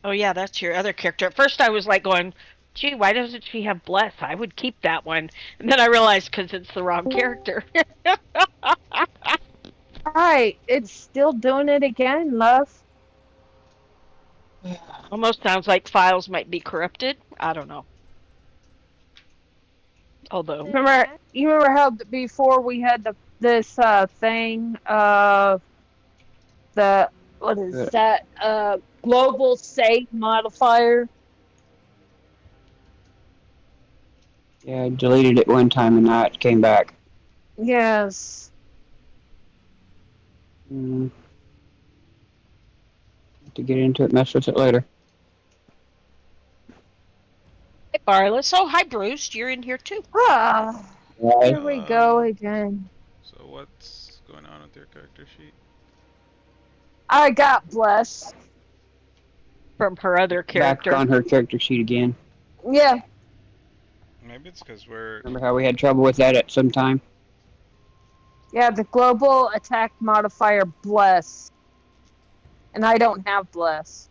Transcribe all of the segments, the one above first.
Oh yeah, that's your other character. At first I was like going, gee, why doesn't she have Bless? I would keep that one. And then I realized because it's the wrong character. Alright, it's still doing it again, love. Almost sounds like files might be corrupted. I don't know. Although, You remember how before we had this thing the what is that global save modifier? Yeah, I deleted it one time and now it came back. Yes. Mm, to get into it, mess with it later. hey Barless. Oh, hi Bruce. You're in here too. Ah, Right. here we go again. So what's going on with your character sheet? I got blessed. From her other Back character. on her character sheet again. Yeah, Maybe it's because we're Remember how we had trouble with that at some time? yeah, the global attack modifier bless. And I don't have bless.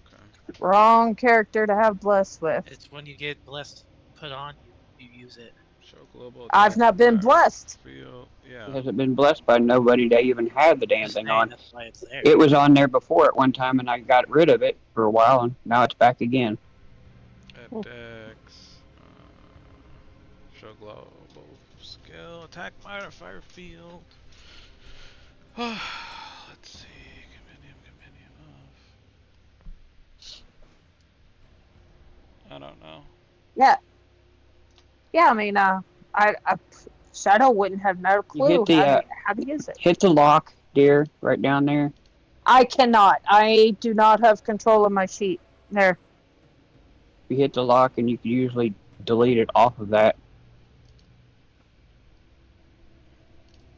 okay. Wrong character to have bless with. It's when you get blessed put on you, you use it. Show global I've attack not been power blessed. field. Yeah. It hasn't been blessed by nobody to even have the damn Just thing saying, on. that's why it's there. It was on there before at one time and I got rid of it for a while and now it's back again. At Dex. Show global skill attack modifier field. Let's see. Compendium of. I don't know. Yeah. Yeah, I mean, I Shadow wouldn't have no You clue hit the how to use it. hit the lock, dear, right down there. I cannot. I do not have control of my sheet. There. You hit the lock and you can usually delete it off of that.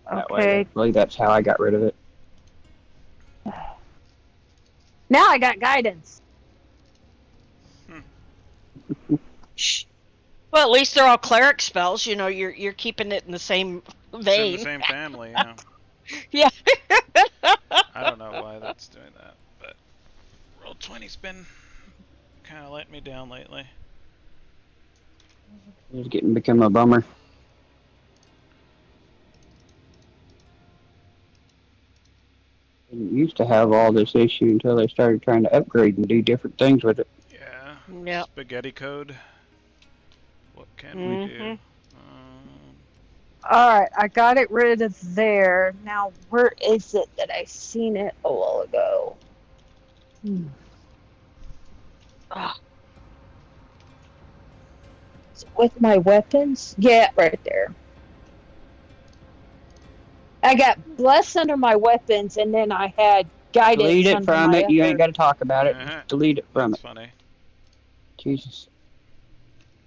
That way, Okay. I believe that's how I got rid of it. Now I got guidance. Well, at least they're all cleric spells. You know, you're keeping it in the same It's vein. in the same family, yeah. Yeah. I don't know why that's doing that, but roll 20's been kind of letting me down lately. It's become a bummer. Didn't used to have all this issue until they started trying to upgrade and do different things with it. Yeah. Yep. Spaghetti code. What can we do? Mhm. Alright, I got it rid of there. Now, where is it that I seen it a while ago? Ah, Is it with my weapons? Yeah, right there. I got bless under my weapons, and then I had guidance Delete it under from my it. You other. ain't got to talk about it. Uh-huh. Just delete it from That's it. funny. Jesus.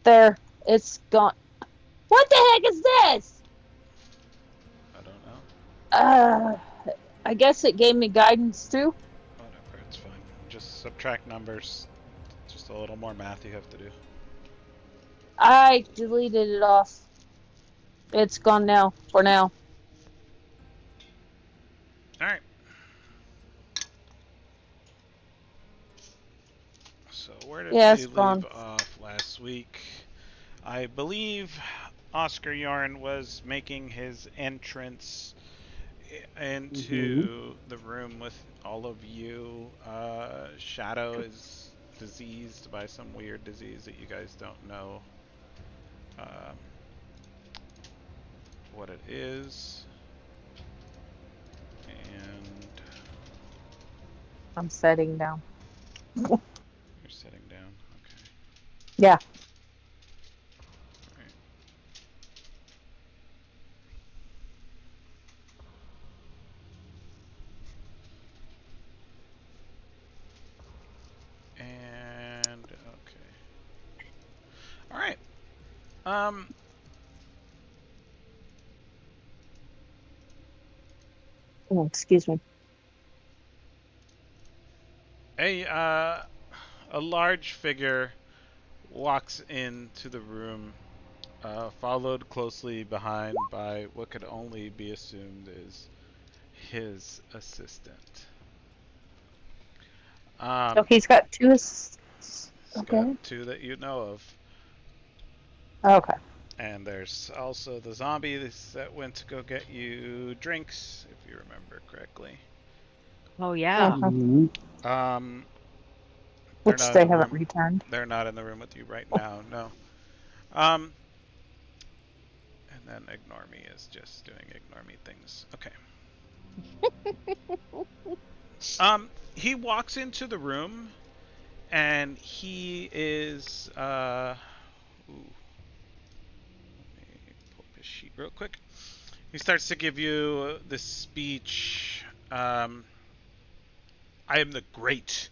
There, it's gone. What the heck is this? I don't know. I guess it gave me guidance too. Whatever, it's fine. Just subtract numbers. Just a little more math you have to do. I deleted it off. It's gone now, for now. Alright. So where did Yeah, we it's leave gone. off last week? I believe Oscar Yarn was making his entrance into the room with all of you. Shadow is diseased by some weird disease that you guys don't know what it is. And I'm setting down. you're sitting down. Okay. Yeah. Alright. And okay. All right. Oh, excuse me. A large figure walks into the room, followed closely behind by what could only be assumed is his assistant. So he's got two. Okay. Got 2 that you know of. Okay. And there's also the zombies that went to go get you drinks, if you remember correctly. Oh yeah. Uh-huh. Um, they're Which not they in the haven't room. returned. They're not in the room with you right now. No. Um, and then ignore me is just doing ignore me things. Okay. He walks into the room, and he is ooh, let me pull up his sheet real quick. He starts to give you this speech. I am the great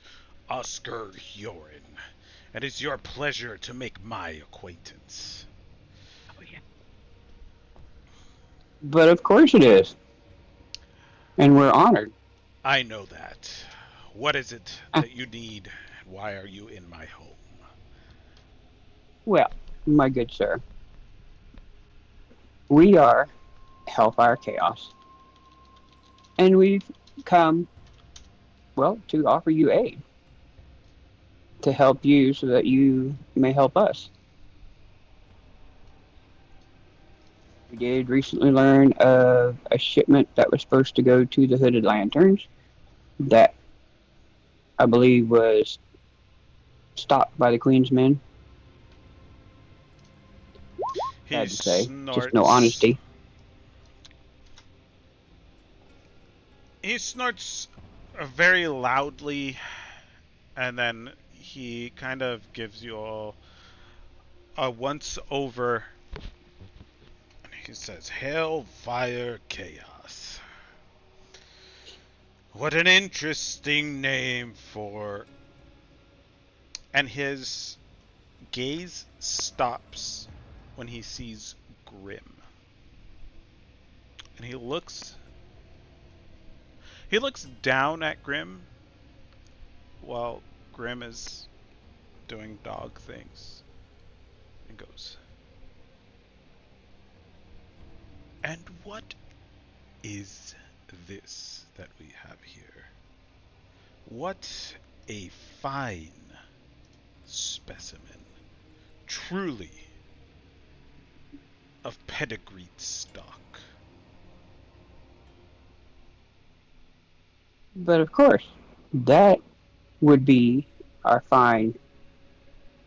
Oscar Yorin, and it's your pleasure to make my acquaintance. Oh yeah. But of course it is. And we're honored. I know that. What is it Ah, that you need? Why are you in my home? well, my good sir, we are Hellfire Chaos. And we've come, well, to offer you aid. To help you so that you may help us. We did recently learn of a shipment that was supposed to go to the Hooded Lanterns that I believe was stopped by the Queen's men. He Sad to say, just no snorts. honesty. He snorts very loudly, and then he kind of gives you all a once over. And he says, Hellfire Chaos. What an interesting name for. And his gaze stops when he sees Grim. And he looks down at Grim while Grim is doing dog things. And goes, and what is this that we have here? What a fine specimen. Truly of pedigreed stock. But of course, that would be our fine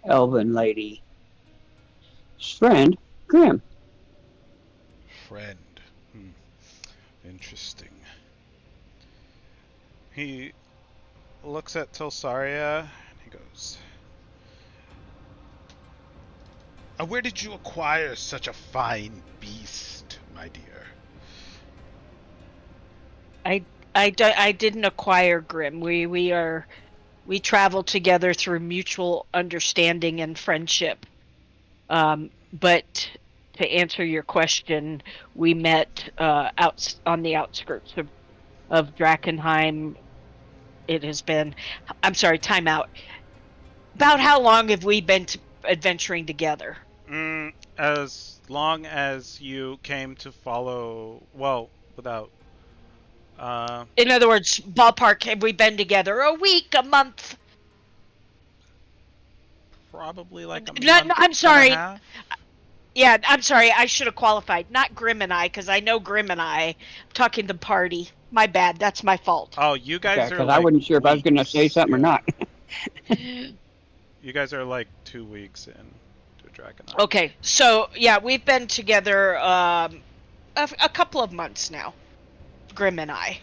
elven lady's friend, Grim. Friend. Hmm. Interesting. He looks at Tilsaria and he goes, where did you acquire such a fine beast, my dear? I didn't acquire Grim. We travel together through mutual understanding and friendship. But to answer your question, we met out on the outskirts of Drakkenheim. It has been, I'm sorry, time out. About how long have we been adventuring together? As long as you came to follow, well, without, uh, In other words, ballpark, have we been together a week, a month? probably like a No, month I'm and a sorry. half. Yeah, I'm sorry. I should have qualified. Not Grim and I, because I know Grim and I. I'm talking the party. My bad. That's my fault. Oh, you Okay, guys are because I like wasn't sure if I was going to say weeks. something or Yeah. not. You guys are like 2 weeks in to Drakkenheim. Okay, so yeah, we've been together a couple of months now. Grim and I.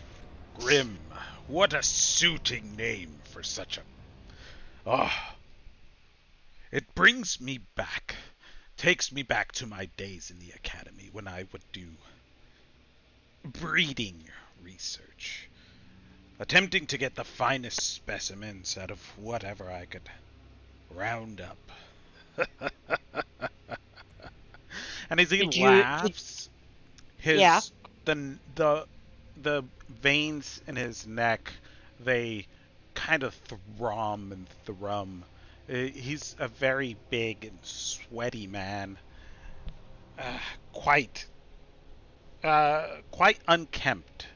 Grim. What a suiting name for such a. Oh, it brings me back. Takes me back to my days in the academy when I would do breeding research. Attempting to get the finest specimens out of whatever I could round up. And as he Did you? laughs, Yeah. his the veins in his neck, they kind of thrum and thrum. He's a very big and sweaty man, uh, quite quite unkempt.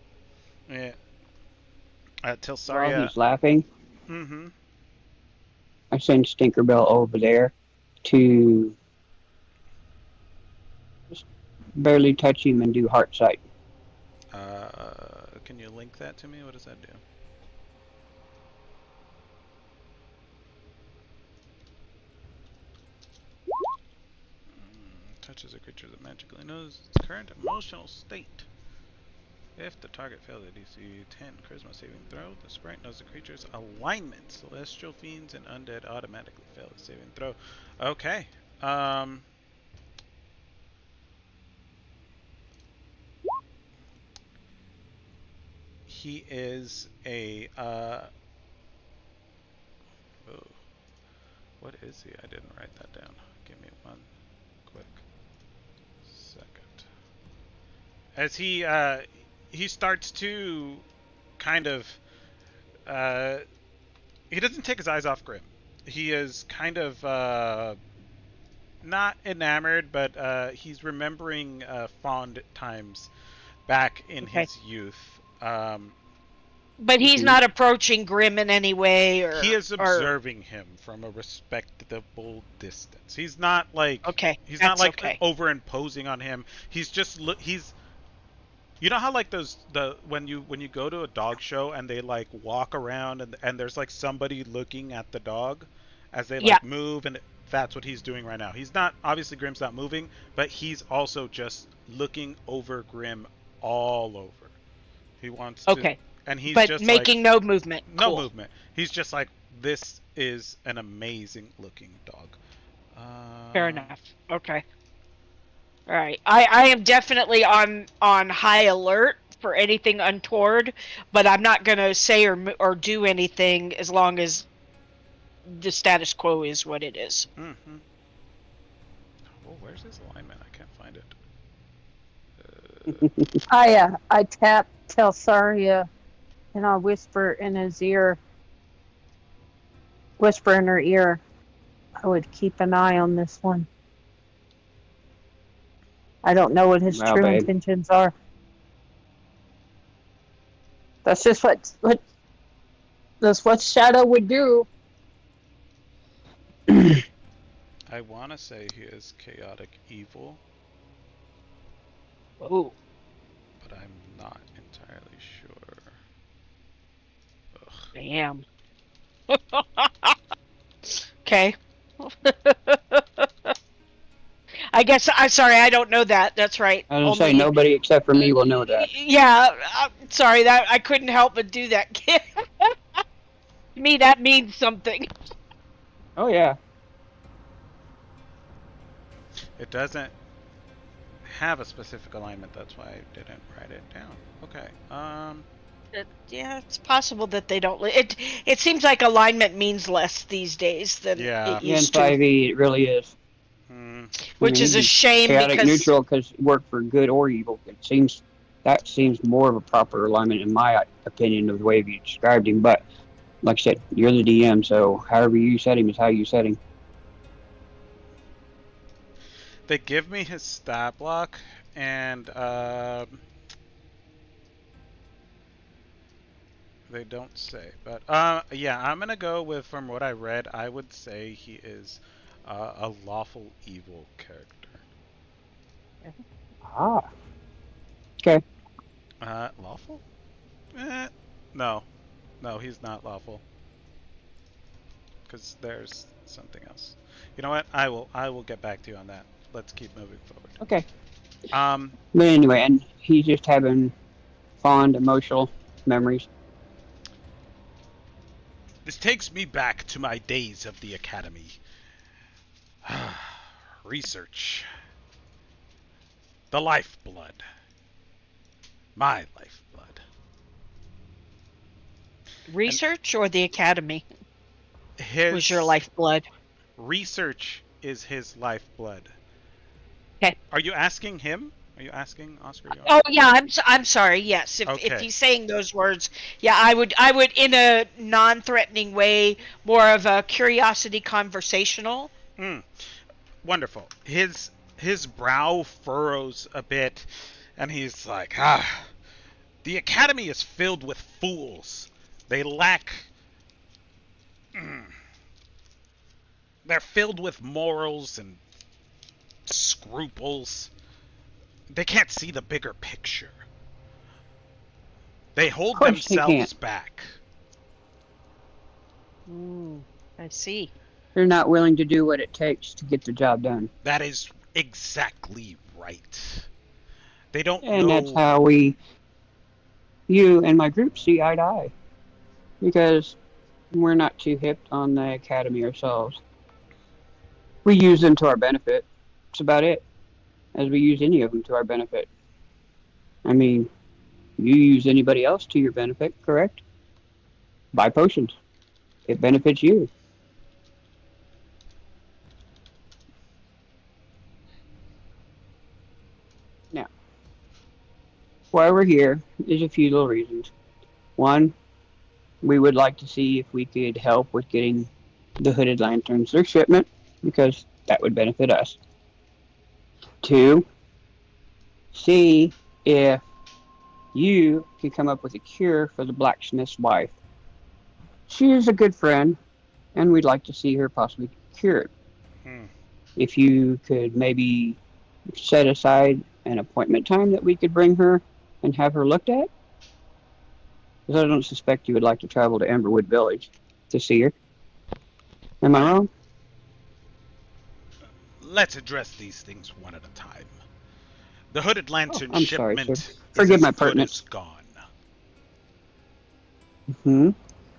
Uh, While Tilsaria, he's laughing, Mm-hmm. I send Stinkerbell over there to just barely touch him and do heart sight. Can you link that to me? What does that do? Touches a creature that magically knows its current emotional state. If the target fails a DC 10 Charisma saving throw, the sprite knows the creature's alignment. Celestial fiends and undead automatically fail the saving throw. Okay. He is a oh, what is he? I didn't write that down. Give me one quick second. As he starts to kind of uh, he doesn't take his eyes off Grim. He is kind of not enamored, but he's remembering fond times back in Okay. his youth. But he's not approaching Grim in any way, or He is observing him from a respectable distance. He's not like Okay, he's not that's like okay. overimposing on him. He's just he's you know how like the when you go to a dog show and they like walk around and there's like somebody looking at the dog as they Yeah. like move, and that's what he's doing right now. He's not, obviously Grim's not moving, but he's also just looking over Grim all over. He wants to, Okay. and he's But just like making no movement. no Cool. movement. He's just like, this is an amazing looking dog. Fair enough. Okay. All right. I am definitely on high alert for anything untoward, but I'm not gonna say or do anything as long as the status quo is what it is. Mm-hmm. Oh, where's his alignment? I can't find it. I tap Telsaria and I whisper in his ear. Whisper in her ear. I would keep an eye on this one. I don't know what his Well, true babe. intentions are. That's just what Shadow would do. I want to say he is chaotic evil, Oh. but I'm not entirely sure. Ugh. Damn. Okay. I guess I'm sorry, I don't know that. That's right. I was gonna say nobody except for me will know that. Yeah, sorry, that I couldn't help but do that. To me, that means something. Oh yeah. It doesn't have a specific alignment, that's why I didn't write it down. Okay. Yeah, it's possible that they don't. It seems like alignment means less these days than Yeah. it Yeah, in used to, 5e it really is. which is a shame chaotic because neutral because it work for good or evil. That seems more of a proper alignment in my opinion of the way you described him. But like I said, you're the DM, so however you set him is how you set him. They give me his stat block, and they don't say. But yeah, I'm gonna go with, from what I read, I would say he is a lawful evil character. Ah. Okay. Lawful? No, he's not lawful. Because there's something else. You know what? I will get back to you on that. Let's keep moving forward. Okay. Um, But anyway, and he's just having fond emotional memories. This takes me back to my days of the academy. Research. The lifeblood. My lifeblood. research or the academy His was your lifeblood. research is his lifeblood. Okay. Are you asking him? Are you asking Oscar? Oh yeah, I'm sorry. Yes, if Okay. he's saying those words, yeah, I would in a non-threatening way, more of a curiosity conversational. Wonderful. His brow furrows a bit, and he's like, the academy is filled with fools. They lack They're filled with morals and scruples. They can't see the bigger picture. They Of hold course they can't. themselves back. I see. They're not willing to do what it takes to get the job done. That is exactly right. They don't And that's know. how you and my group see eye to eye. Because we're not too hip on the academy ourselves. We use them to our benefit. That's about it. As we use any of them to our benefit. I mean, you use anybody else to your benefit, correct? Buy potions. It benefits you. Now, why we're here is a few little reasons. One, we would like to see if we could help with getting the hooded lanterns their shipment, because that would benefit us. Two, see if you could come up with a cure for the blacksmith's wife. She is a good friend, and we'd like to see her possibly cured. Hmm. If you could maybe set aside an appointment time that we could bring her and have her looked at, because I don't suspect you would like to travel to Amberwood Village to see her. Am I wrong? Let's address these things one at a time. The Hooded Oh, Lantern I'm sorry, sir. shipment is Forgive as my good as pertinence. gone. Hmm.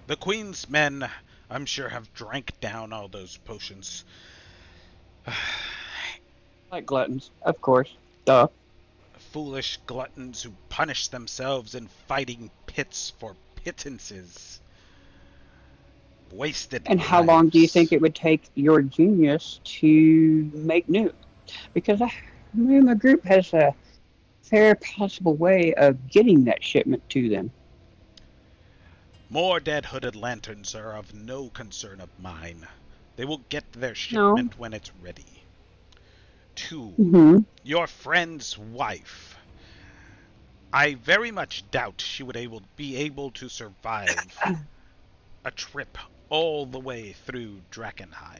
The Queen's men, I'm sure, have drank down all those potions. Like gluttons, of course. Duh. Foolish gluttons who punish themselves in fighting pits for pittances. Wasted And how long do you think lives. it would take your genius to make new? Because my group has a fair possible way of getting that shipment to them. More dead hooded lanterns are of no concern of mine. They will get their No. shipment when it's ready. 2. Hmm. Your friend's wife. I very much doubt she would be able to survive a trip all the way through Drakkenheim.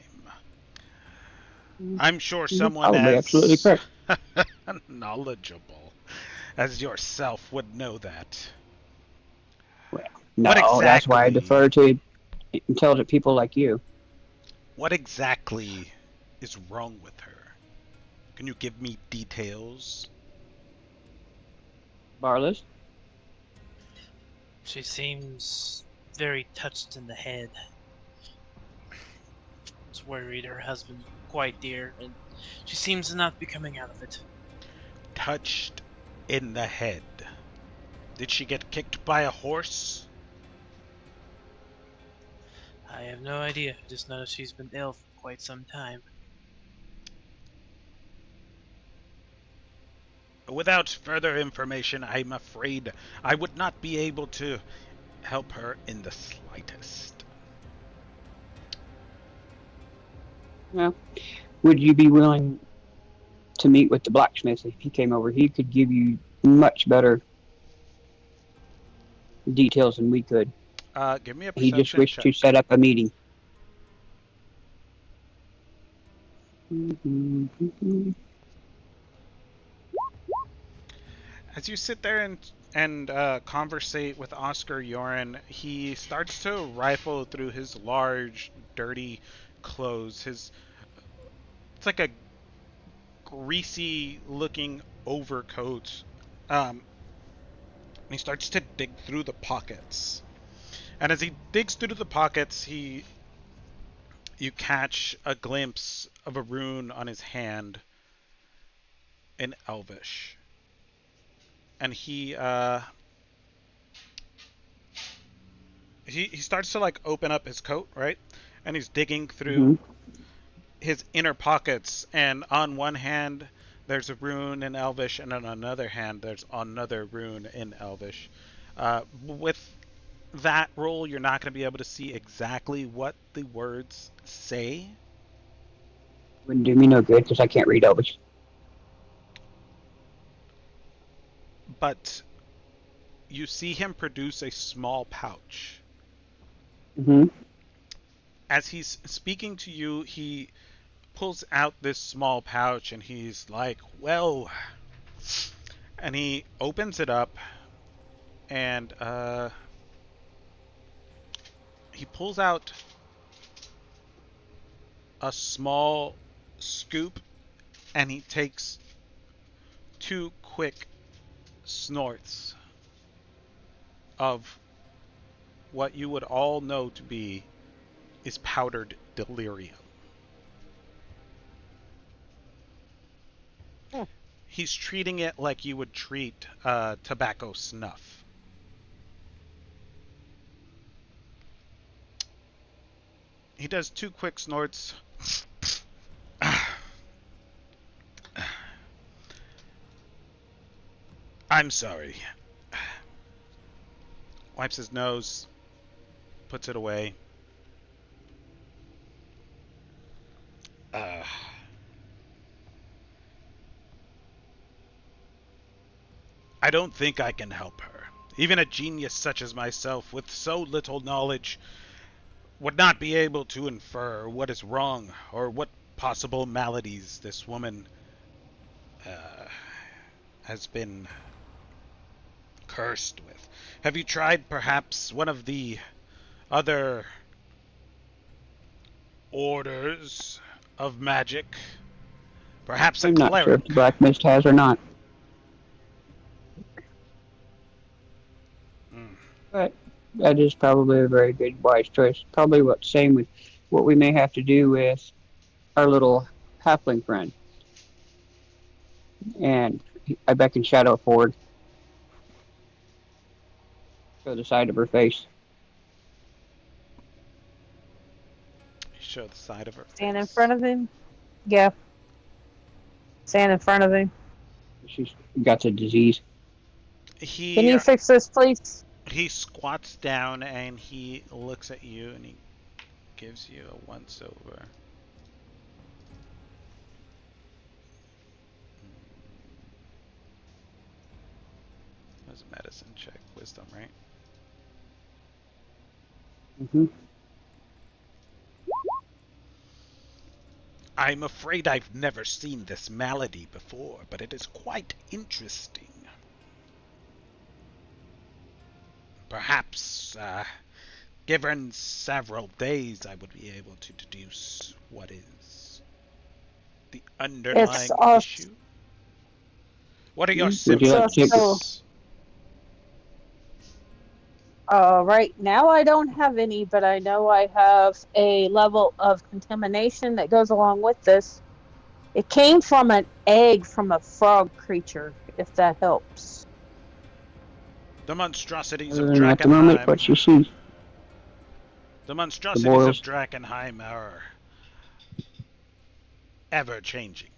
I'm sure You're someone probably absolutely as correct. knowledgeable as yourself would know that. Well, What no, that's why I exactly defer to intelligent people like you. what exactly is wrong with her? Can you give me details? Barless? She seems very touched in the head. Is worried her husband's quite dear, and she seems to not be coming out of it. Touched in the head. Did she get kicked by a horse? I have no idea. I just know she's been ill for quite some time. Without further information, I'm afraid I would not be able to help her in the slightest. Well, would you be willing to meet with the blacksmith if he came over? He could give you much better details than we could. Give me a He just perception wished check. to set up a meeting. Mhm. As you sit there and conversate with Oscar Yoren, he starts to rifle through his large, dirty clothes. It's like a greasy-looking overcoat. And he starts to dig through the pockets. And as he digs through the pockets, you catch a glimpse of a rune on his hand in Elvish. And he starts to like open up his coat, right? And he's digging through Mhm. his inner pockets, and on one hand there's a rune in Elvish, and on another hand there's another rune in Elvish. With that roll, you're not going to be able to see exactly what the words say, Wouldn't do me no good because I can't read Elvish. but you see him produce a small pouch. Hmm. as he's speaking to you, he pulls out this small pouch and he's like, well, and he opens it up and he pulls out a small scoop and he takes 2 quick snorts of what you would all know to be is powdered delirium. Hmm. He's treating it like you would treat tobacco snuff. He does 2 quick snorts. I'm sorry. Wipes his nose, puts it away. Uh, I don't think I can help her. Even a genius such as myself, with so little knowledge, would not be able to infer what is wrong or what possible maladies this woman uh, has been cursed with. Have you tried perhaps one of the other orders of magic? Perhaps a I'm not sure if cleric? the Black Mist has or not, Mm. but that is probably a very good, wise choice. Probably what same with what we may have to do with our little halfling friend. And I beckon Shadow forward, show the side of her face. Show the side of her Stand in face. front of him. Yeah. Stand in front of him. She's got a disease. Can He you fix this, please? he squats down and he looks at you and he gives you a once over. That was a medicine check, wisdom, right? Hmm. I'm afraid I've never seen this malady before, but it is quite interesting. Perhaps, given several days, I would be able to deduce what is the It's underlying us. issue. What are your Would you It's like us. to take So, symptoms? right now I don't have any, but I know I have a level of contamination that goes along with this. It came from an egg from a frog creature, if that helps. The monstrosities of at the moment Drakkenheim. what she sees? The The monstrosities of boils, Drakkenheim are ever changing.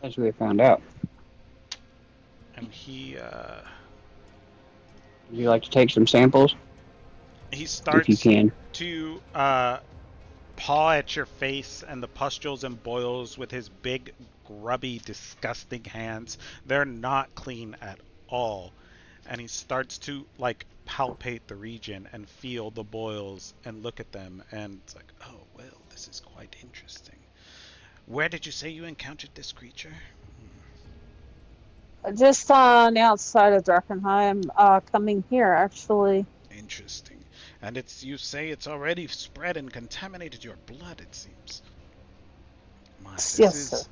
as we have found out. And he Would you like to take some samples, he if you starts can? to paw at your face and the pustules and boils with his big, grubby, disgusting hands. They're not clean at all. And he starts to like palpate the region and feel the boils and look at them and it's like, oh well, this is quite interesting. Where did you say you encountered this creature? Just on the outside of Drakkenheim, coming here, actually. Interesting. And it's you say it's already spread and contaminated your blood, it seems. My, this Yes, sir. is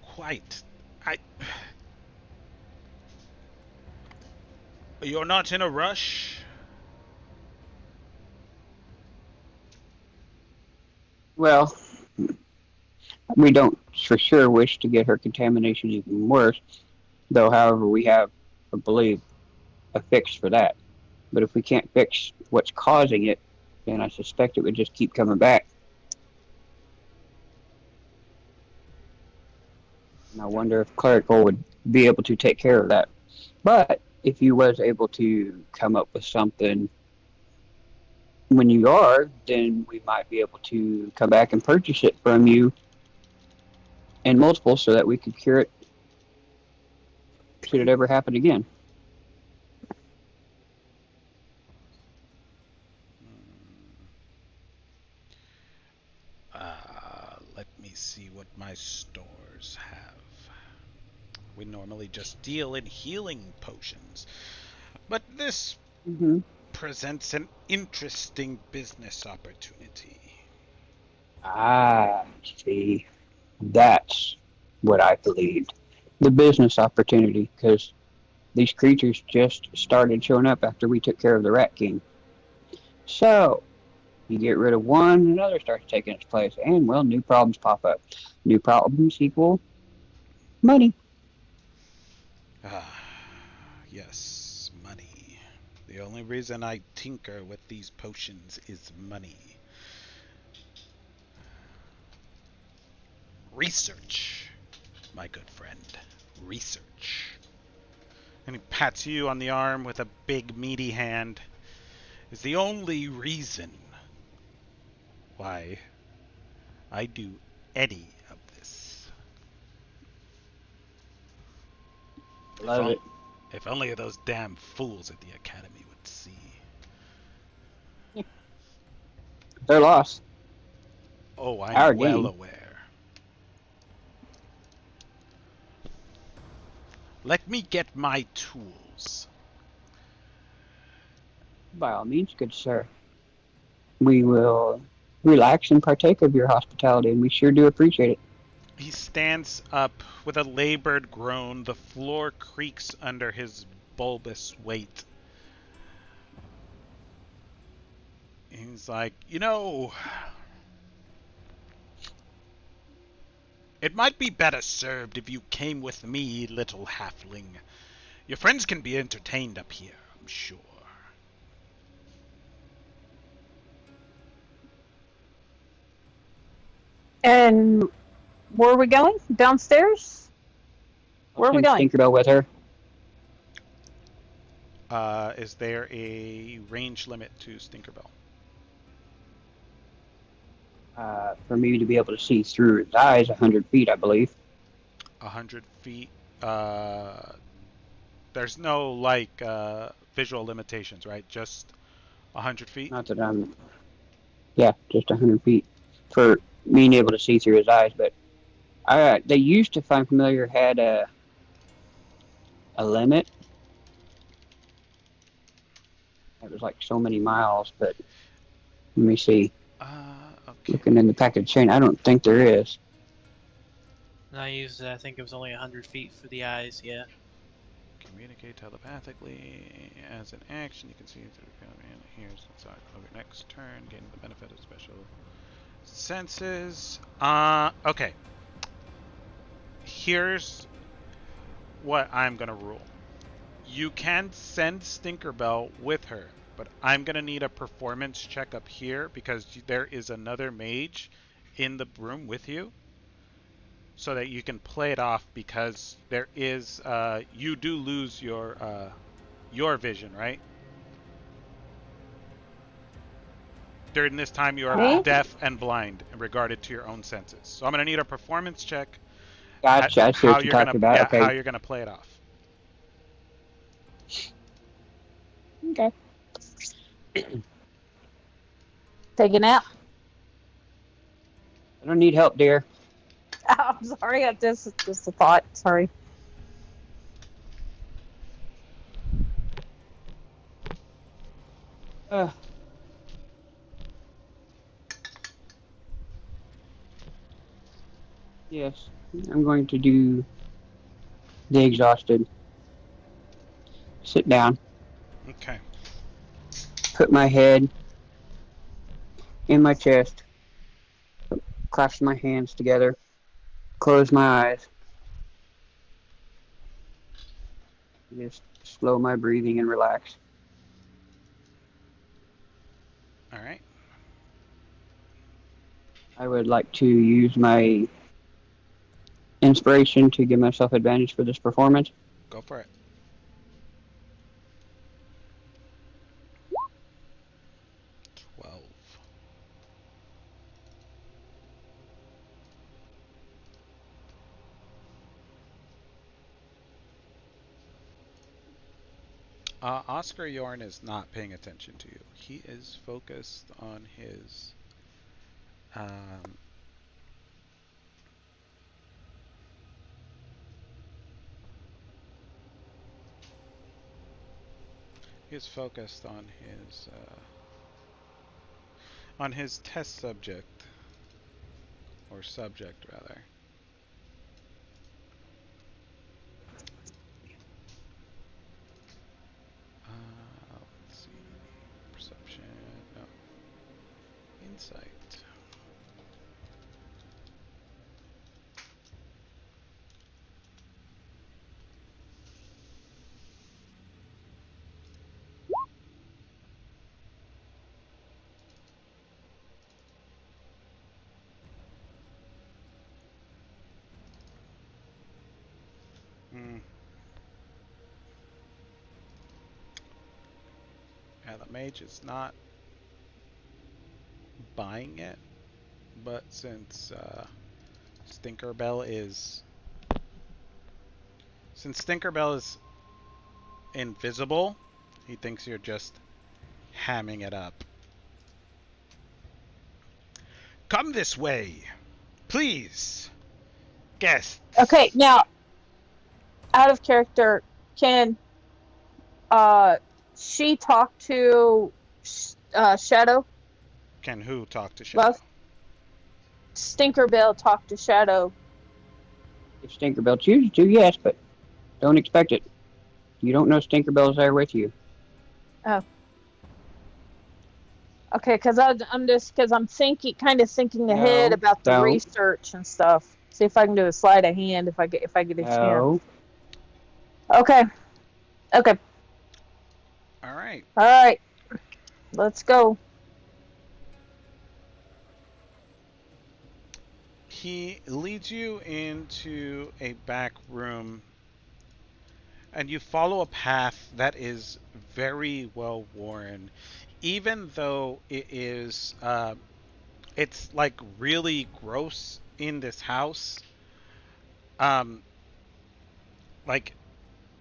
quite I You're not in a rush? Well, we don't for sure wish to get her contamination even worse, though, however, we have, I believe, a fix for that. But if we can't fix what's causing it, then I suspect it would just keep coming back. And I wonder if Clerical would be able to take care of that. But if you was able to come up with something when you are, then we might be able to come back and purchase it from you in multiple so that we could cure it should it ever happen again. We normally just deal in healing potions. But this Mm-hmm. presents an interesting business opportunity. Ah, see, that's what I believed. The business opportunity, because these creatures just started showing up after we took care of the Rat King. So, you get rid of one, another starts taking its place, and, well, new problems pop up. New problems equal money. Ah, yes, money. The only reason I tinker with these potions is money. Research, my good friend. Research. And he pats you on the arm with a big meaty hand. Is the only reason why I do any of this. If, Love it. if only those damn fools at the academy would see. Their loss. Oh, Our I'm well gain. aware. Let me get my tools. By all means, good sir. We will relax and partake of your hospitality, and we sure do appreciate it. He stands up with a labored groan. The floor creaks under his bulbous weight. He's like, it might be better served if you came with me, little halfling. Your friends can be entertained up here, I'm sure. And where are we going? Downstairs? I'll Where are we send going? Tinkerbell with her. Is there a range limit to Stinkerbell? For me to be able to see through his eyes, 100 feet, I believe. 100 feet. There's no visual limitations, right? Just 100 feet. Not that I'm. Yeah, just 100 feet for being able to see through his eyes. But they used to find familiar had a limit. It was like so many miles. But let me see. Okay. Looking in the package chain, I don't think there is. And I think it was only 100 feet for the eyes, yeah. Communicate telepathically as an action. You can see through the command. Here's inside of your next turn, gaining the benefit of special senses. Okay. Here's what I'm gonna rule. You can send Stinkerbell with her, but I'm gonna need a performance check up here because there is another mage in the room with you, so that you can play it off because there is you do lose your vision, right? During this time, you are Me? deaf and blind in regarded to your own senses. So I'm gonna need a performance check at Gotcha. I see how what you're you're gonna, talking about. yeah, how Okay. you're gonna play it off. Okay. Take a nap? I don't need help, dear. I'm sorry, I just a thought. Sorry. Uh, yes, I'm going to do the exhausted. Sit down, Okay. put my head in my chest, clasp my hands together, close my eyes, just slow my breathing and relax. All right. I would like to use my inspiration to give myself advantage for this performance. Go for it. 12. Oscar Yorn is not paying attention to you. He is focused on his um, He's focused on his test subject, or subject rather. Let's see. Perception. No. Insight. Hmm. Yeah, the mage is not buying it, but since Stinkerbell is invisible, he thinks you're just hamming it up. Come this way, please, guests. Okay, now out of character, can she talk to Shadow? Can who talk to Shadow? Love? Stinkerbell talk to Shadow. If Stinkerbell chooses to, yes, but don't expect it. You don't know Stinkerbell's there with you. Oh. Okay, because I'm thinking, kind of thinking ahead No, about the don't. research and stuff. See if I can do a sleight of hand if I get a chance. No. Okay. Okay. All right. All right. Let's go. He leads you into a back room, and you follow a path that is very well worn, even though it's like really gross in this house. Um, like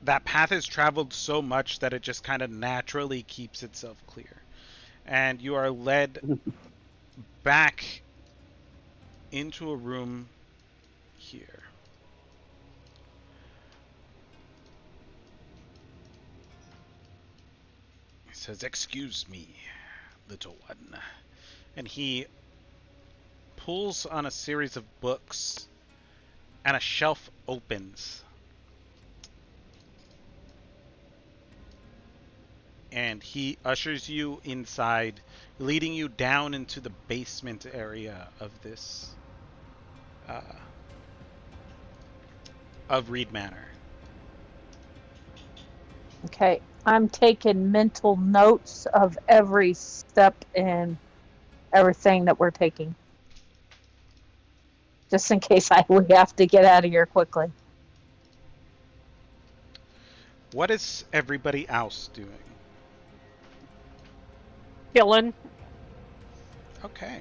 that path is traveled so much that it just kind of naturally keeps itself clear, and you are led back into a room here. He says, "Excuse me, little one." And he pulls on a series of books, and a shelf opens. And he ushers you inside, leading you down into the basement area of this, uh, of Reed Manor. Okay. I'm taking mental notes of every step and everything that we're taking, just in case we have to get out of here quickly. What is everybody else doing? Killing. Okay.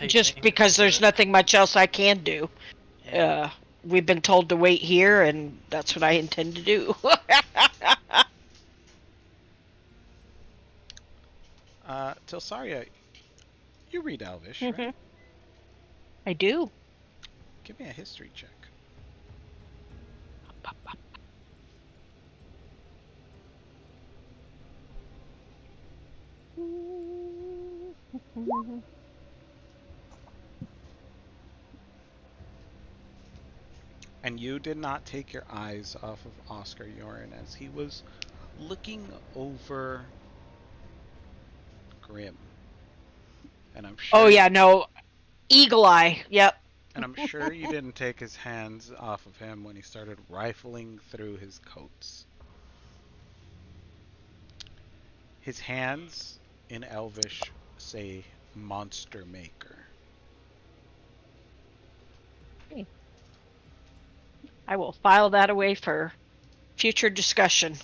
Just Pacing because there's nothing much else I can do. yeah. We've been told to wait here, and that's what I intend to do. Tilsaria, you read Elvish, right? Mhm. I do. Give me a history check. And you did not take your eyes off of Oscar Yoren as he was looking over Grim. And I'm Oh sure yeah, no. Eagle Eye. Yep. you didn't take his hands off of him when he started rifling through his coats. His hands in Elvish say Monster Maker. I will file that away for future discussion.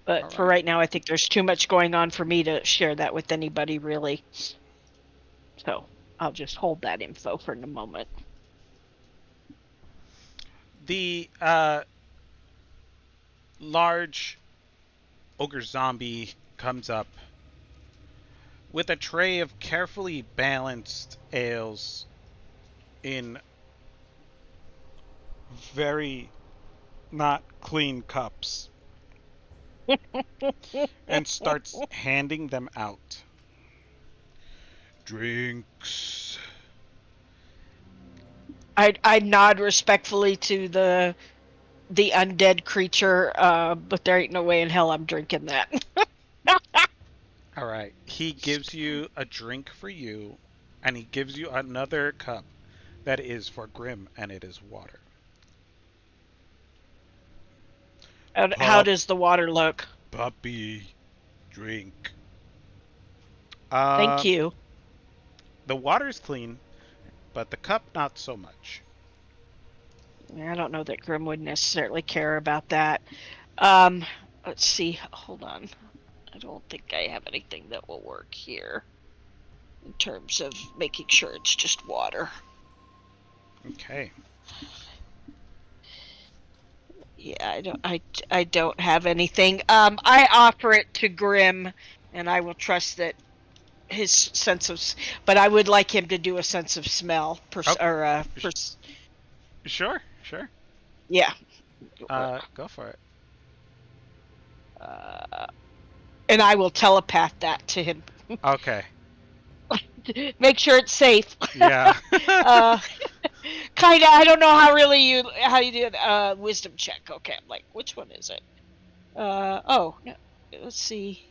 But for Alright. right now, I think there's too much going on for me to share that with anybody, really. So I'll just hold that info for the moment. The large ogre zombie comes up with a tray of carefully balanced ales in very not clean cups and starts handing them out. Drinks. I nod respectfully to the undead creature, but there ain't no way in hell I'm drinking that. All right. He gives you a drink for you, and he gives you another cup that is for Grim, and it is water. How Pup, does the water look? puppy, drink. Thank Um, you. the water's clean, but the cup not so much. I don't know that Grim would necessarily care about that. Um, let's see. Hold on. I don't think I have anything that will work here in terms of making sure it's just water. Okay. Yeah, I don't have anything. I offer it to Grim, and I will trust that his sense of, but I would like him to do a sense of smell, Oh, or sh- sure, sure. yeah. Go for it. Uh, and I will telepath that to him. Okay. Make sure it's safe. Yeah. uh, kind of. I don't know how you do it. Wisdom check. Okay, I'm like, which one is it? Oh, no, let's see.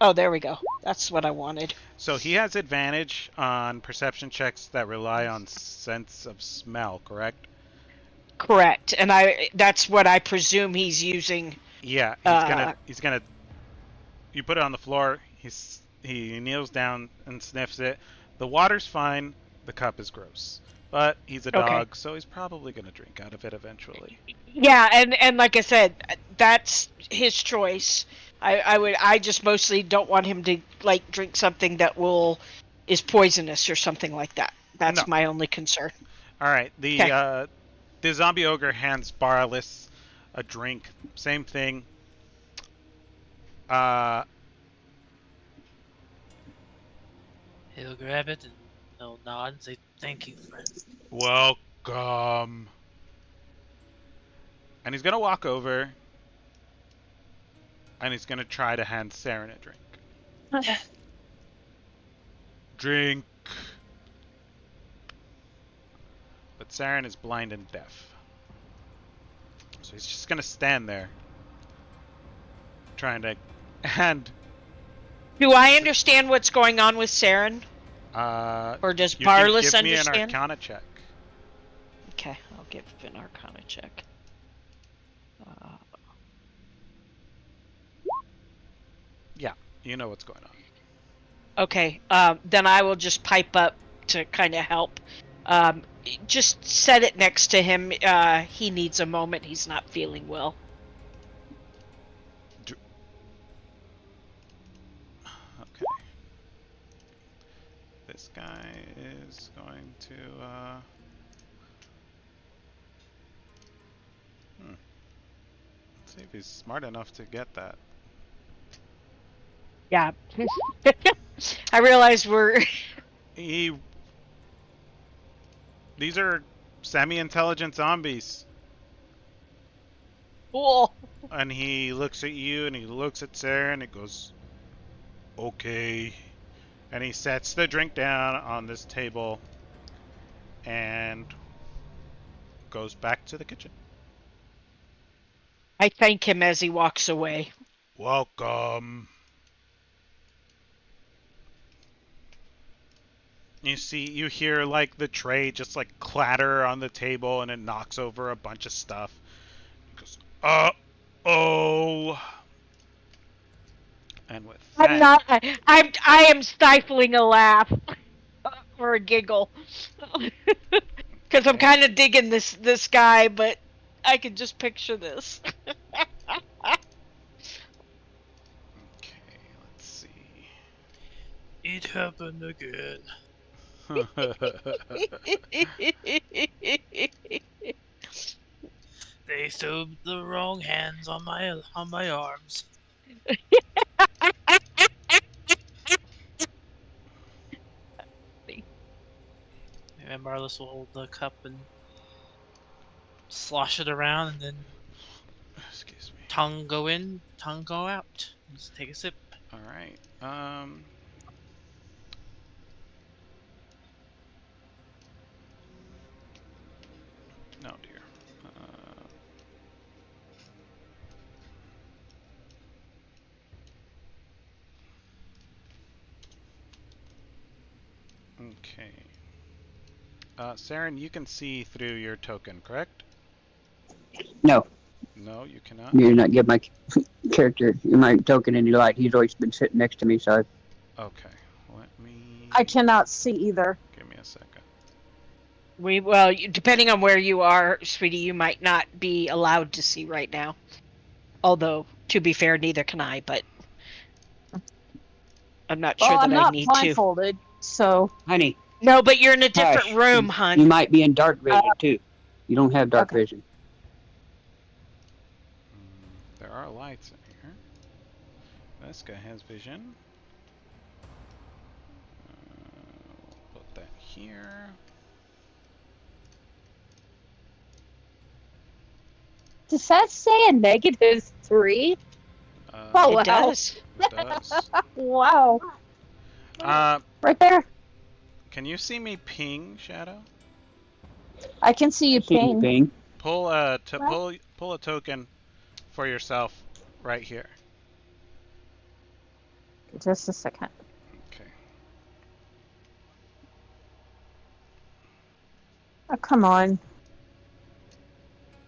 Oh, there we go. That's what I wanted. So he has advantage on perception checks that rely on sense of smell, correct? Correct, and that's what I presume he's using. Yeah, Uh, he's gonna you put it on the floor. He kneels down and sniffs it. The water's fine. The cup is gross. But he's a okay. dog, so he's probably gonna drink out of it eventually. Yeah, and like I said, that's his choice. I just mostly don't want him to like drink something that will is poisonous or something like that. No. That's my only concern. All right. Okay. The zombie ogre hands Barless a drink. Same thing. Uh, He'll grab it and he'll nod and say, "Thank you, friend." welcome. And he's gonna walk over and he's gonna try to hand Saren a drink. Drink. But Saren is blind and deaf. So he's just gonna stand there trying to and Do I understand what's going on with Saren, uh or does you can Barless give me an understand? arcana check. Okay, I'll give an Arcana check. Uh, Yeah, you know what's going on. okay, then I will just pipe up to kind of help. Um, just set it next to him. He needs a moment. He's not feeling well. Okay. This guy is going to let's see if he's smart enough to get that. Yeah. I realize we're He These are semi-intelligent zombies. cool. And he looks at you and he looks at Sarah and he goes, okay. And he sets the drink down on this table and goes back to the kitchen. I thank him as he walks away. Welcome. You hear like the tray just like clatter on the table and it knocks over a bunch of stuff. He goes, oh. And with I'm that, not. I am stifling a laugh or a giggle because I'm okay, kind of digging this guy, but I can just picture this. okay, let's see. It happened again. They sewed the wrong hands on my arms. And Marlis will hold the cup and slosh it around, and then Excuse me. tongue go in, tongue go out. Just take a sip. All right. No, dear. Okay. Saren, you can see through your token, correct? No, No, you cannot. you did not give my character my token any light. He's always been sitting next to me, so Okay. Let me. I cannot see either. Give me a second. Depending on where you are, sweetie, you might not be allowed to see right now. Although, to be fair, neither can I, but I'm not Well, sure I'm that I not need to. blindfolded, so honey, No, but you're in a different hush. room, You hon. might be in dark vision too. You don't have dark okay. vision. There are lights in here. This guy has vision. We'll put that here. Does that say a -3? Oh, It wow. does. It does. Wow. Uh, Right there. can you see me ping, Shadow? I can see you I see you ping. ping. Pull a pull a token for yourself right here. Just a second. Okay. Oh, come on.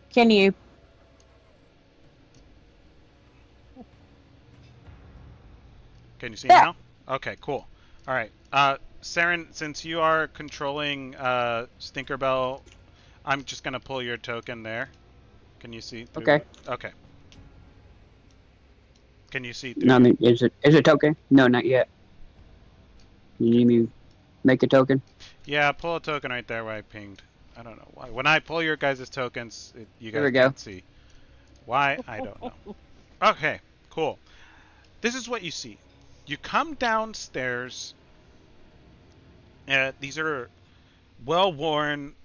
Can you? Can you see Yeah. now? Okay, cool. All right. Saren, since you are controlling Stinkerbell, I'm just gonna pull your token there. Can you see through Okay. the? Okay. Can you see through No, I your? mean, is it token? No, not yet. You need me to make a token? Yeah, pull a token right there where I pinged. I don't know why. When I pull your guys' tokens, you There guys we go. can't see. Why? I don't know. Okay, cool. This is what you see. You come downstairs. These are well-worn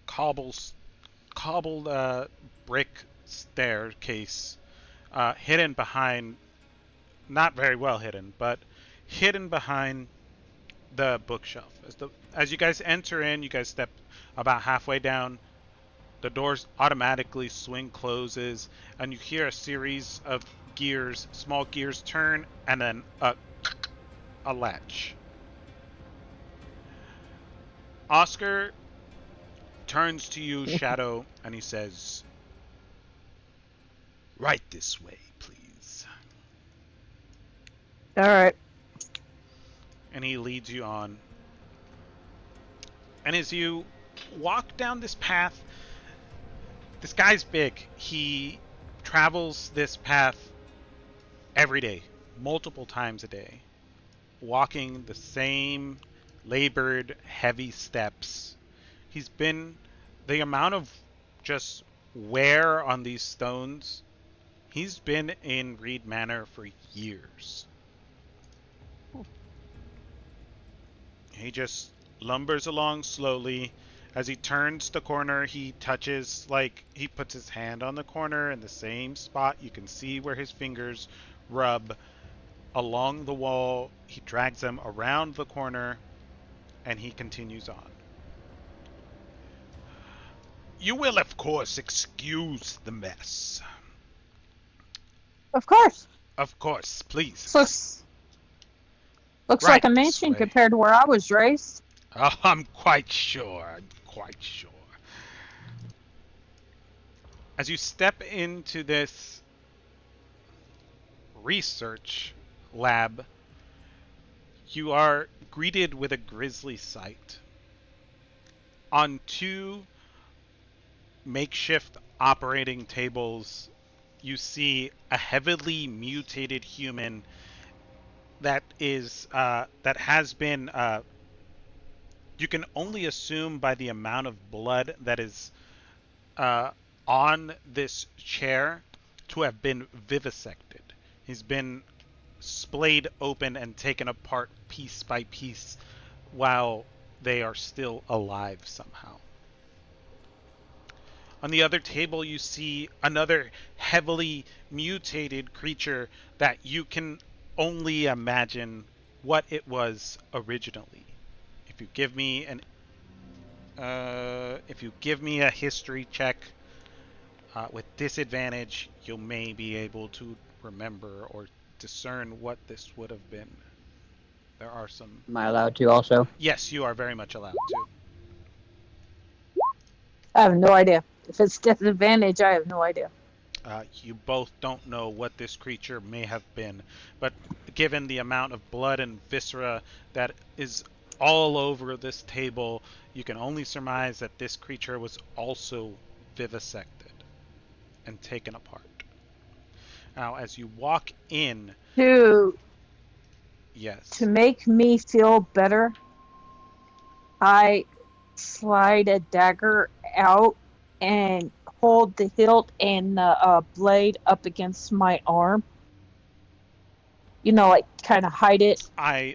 cobbled brick staircase, hidden behind, not very well hidden, but hidden behind the bookshelf. As you guys enter in, you guys step about halfway down. The doors automatically swing closes, and you hear a series of gears, small gears turn, and then a latch. Oscar turns to you, Shadow, and he says, "Right this way, please." All right. And he leads you on. And as you walk down this path, this guy's big. He travels this path every day, multiple times a day, walking the same labored, heavy steps. He's been the amount of just wear on these stones. He's been in Reed Manor for years. He just lumbers along slowly. As he turns the corner, he touches, he puts his hand on the corner in the same spot. You can see where his fingers rub along the wall. He drags them around the corner, and he continues on. You will, of course, excuse the mess. Of course. Of course, please. Looks Right like a this mansion way. compared to where I was raised. Oh, I'm quite sure. I'm quite sure. As you step into this research lab, you are greeted with a grisly sight. On two makeshift operating tables, you see a heavily mutated human that has been you can only assume by the amount of blood that is uh, on this chair to have been vivisected. He's been splayed open and taken apart piece by piece, while they are still alive somehow. On the other table, you see another heavily mutated creature that you can only imagine what it was originally. If you give me an if you give me a history check with disadvantage, you may be able to remember or discern what this would have been. There are some. Am I allowed to also? Yes, you are very much allowed to. I have no idea. If it's disadvantage, I have no idea. You both don't know what this creature may have been, but given the amount of blood and viscera that is all over this table, you can only surmise that this creature was also vivisected and taken apart. Now, as you walk in, To yes, make me feel better, I slide a dagger out and hold the hilt and the blade up against my arm. You know, like kind of hide it.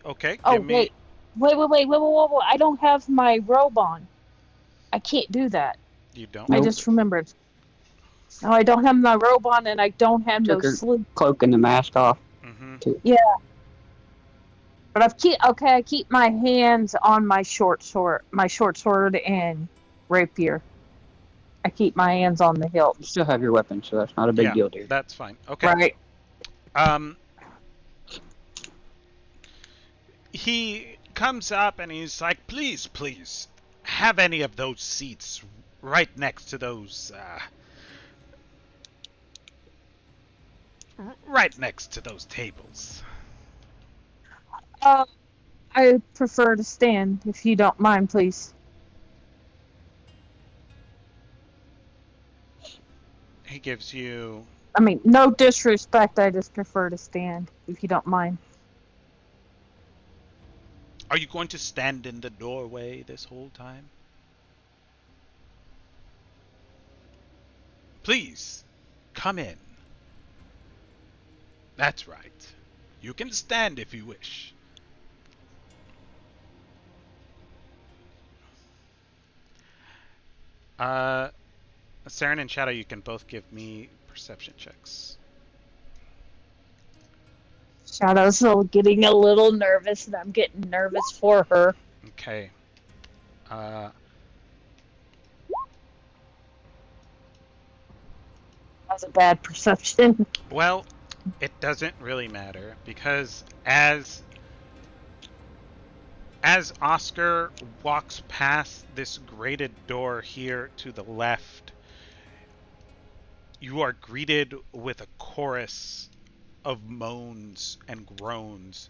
okay, Oh give me. wait! I don't have my robe on. I can't do that. You don't I have Nope. just to. remembered. No, I don't have my robe on, and I don't have no Took her sleeve. cloak and the mask off Mm-hmm. too. Yeah, but I keep my hands on my short sword and rapier. I keep my hands on the hilt. You still have your weapon, so that's not a big Yeah, deal, dear. that's fine. Okay. Right. Um, he comes up and he's like, please, please, have any of those seats right next to those, right next to those tables. Uh, I prefer to stand, if you don't mind, please. He gives you. I mean, no disrespect. I just prefer to stand, if you don't mind. Are you going to stand in the doorway this whole time? Please, come in. That's right. You can stand if you wish. Uh, Saren and Shadow, you can both give me perception checks. Shadow's still getting a little nervous, and I'm getting nervous for her. Okay. Uh, That was a bad perception. well, it doesn't really matter because as Oscar walks past this grated door here to the left, you are greeted with a chorus of moans and groans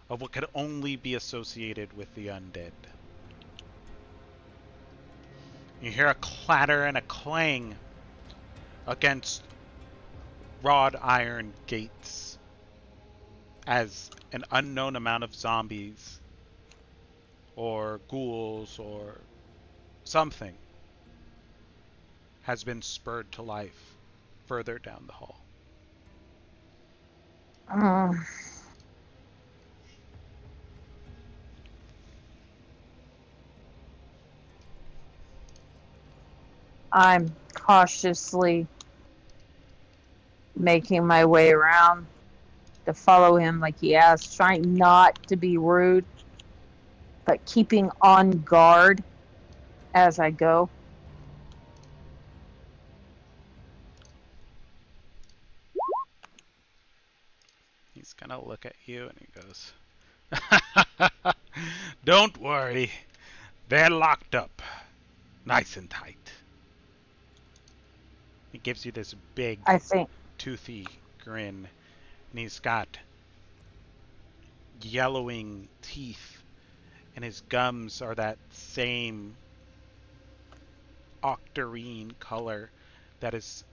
of what could only be associated with the undead. You hear a clatter and a clang against wrought iron gates as an unknown amount of zombies or ghouls or something has been spurred to life further down the hall. I'm cautiously making my way around to follow him like he asked, trying not to be rude, but keeping on guard as I go. He's gonna look at you and he goes, don't worry, they're locked up nice and tight. He gives you this big, I think. toothy grin, and he's got yellowing teeth, and his gums are that same octarine color that is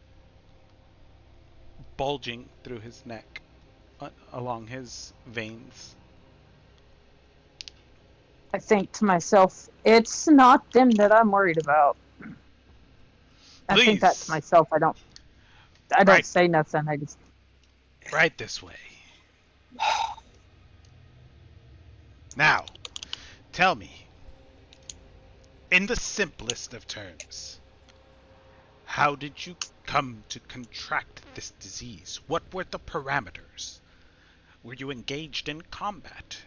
bulging through his neck along his veins. I think to myself, it's not them that I'm worried about. I think that to Please, myself. I don't right, say nothing. I just right this way. Now, tell me, In the simplest of terms, how did you come to contract this disease? What were the parameters? Were you engaged in combat?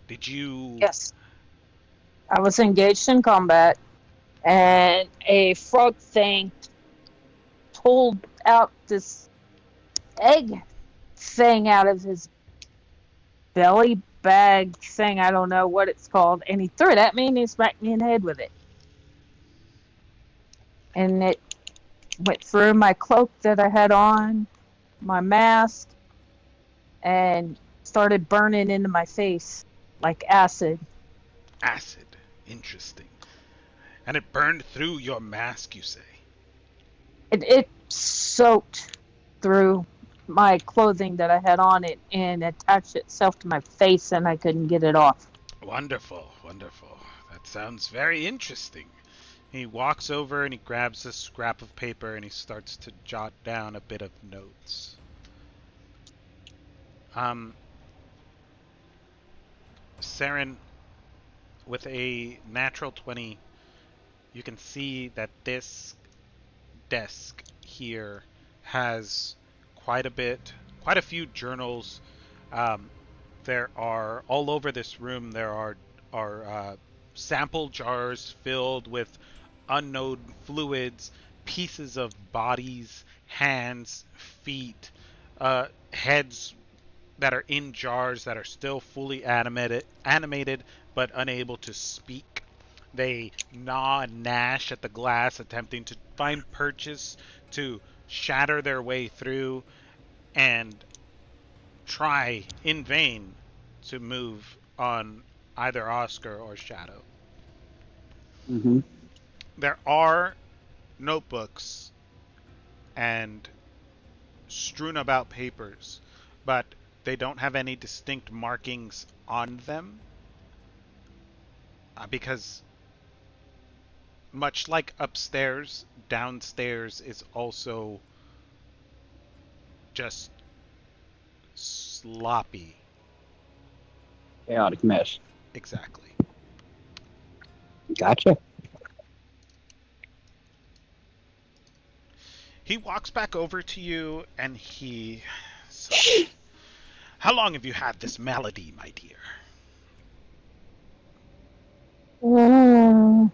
Did you... Yes, I was engaged in combat, and a frog thing pulled out this egg thing out of his belly bag thing. I don't know what it's called. And he threw it at me and he smacked me in the head with it. And it went through my cloak that I had on, my mask, and started burning into my face like acid. Acid. Interesting. And it burned through your mask, you say? It soaked through my clothing that I had on it and attached itself to my face, and I couldn't get it off. Wonderful, wonderful. That sounds very interesting. He walks over and he grabs a scrap of paper and he starts to jot down a bit of notes. Saren, with a natural 20, you can see that this desk here has quite a few journals. Um, there are all over this room. There are sample jars filled with unknown fluids, pieces of bodies, hands, feet, heads that are in jars that are still fully animated but unable to speak. They gnaw and gnash at the glass, attempting to find purchase to shatter their way through and try in vain to move on either Oscar or Shadow. Mm-hmm. There are notebooks and strewn about papers, but they don't have any distinct markings on them because much like upstairs, downstairs is also just sloppy. Chaotic mess. Exactly. Gotcha. He walks back over to you and he says, "How long have you had this malady, my dear?" Mm.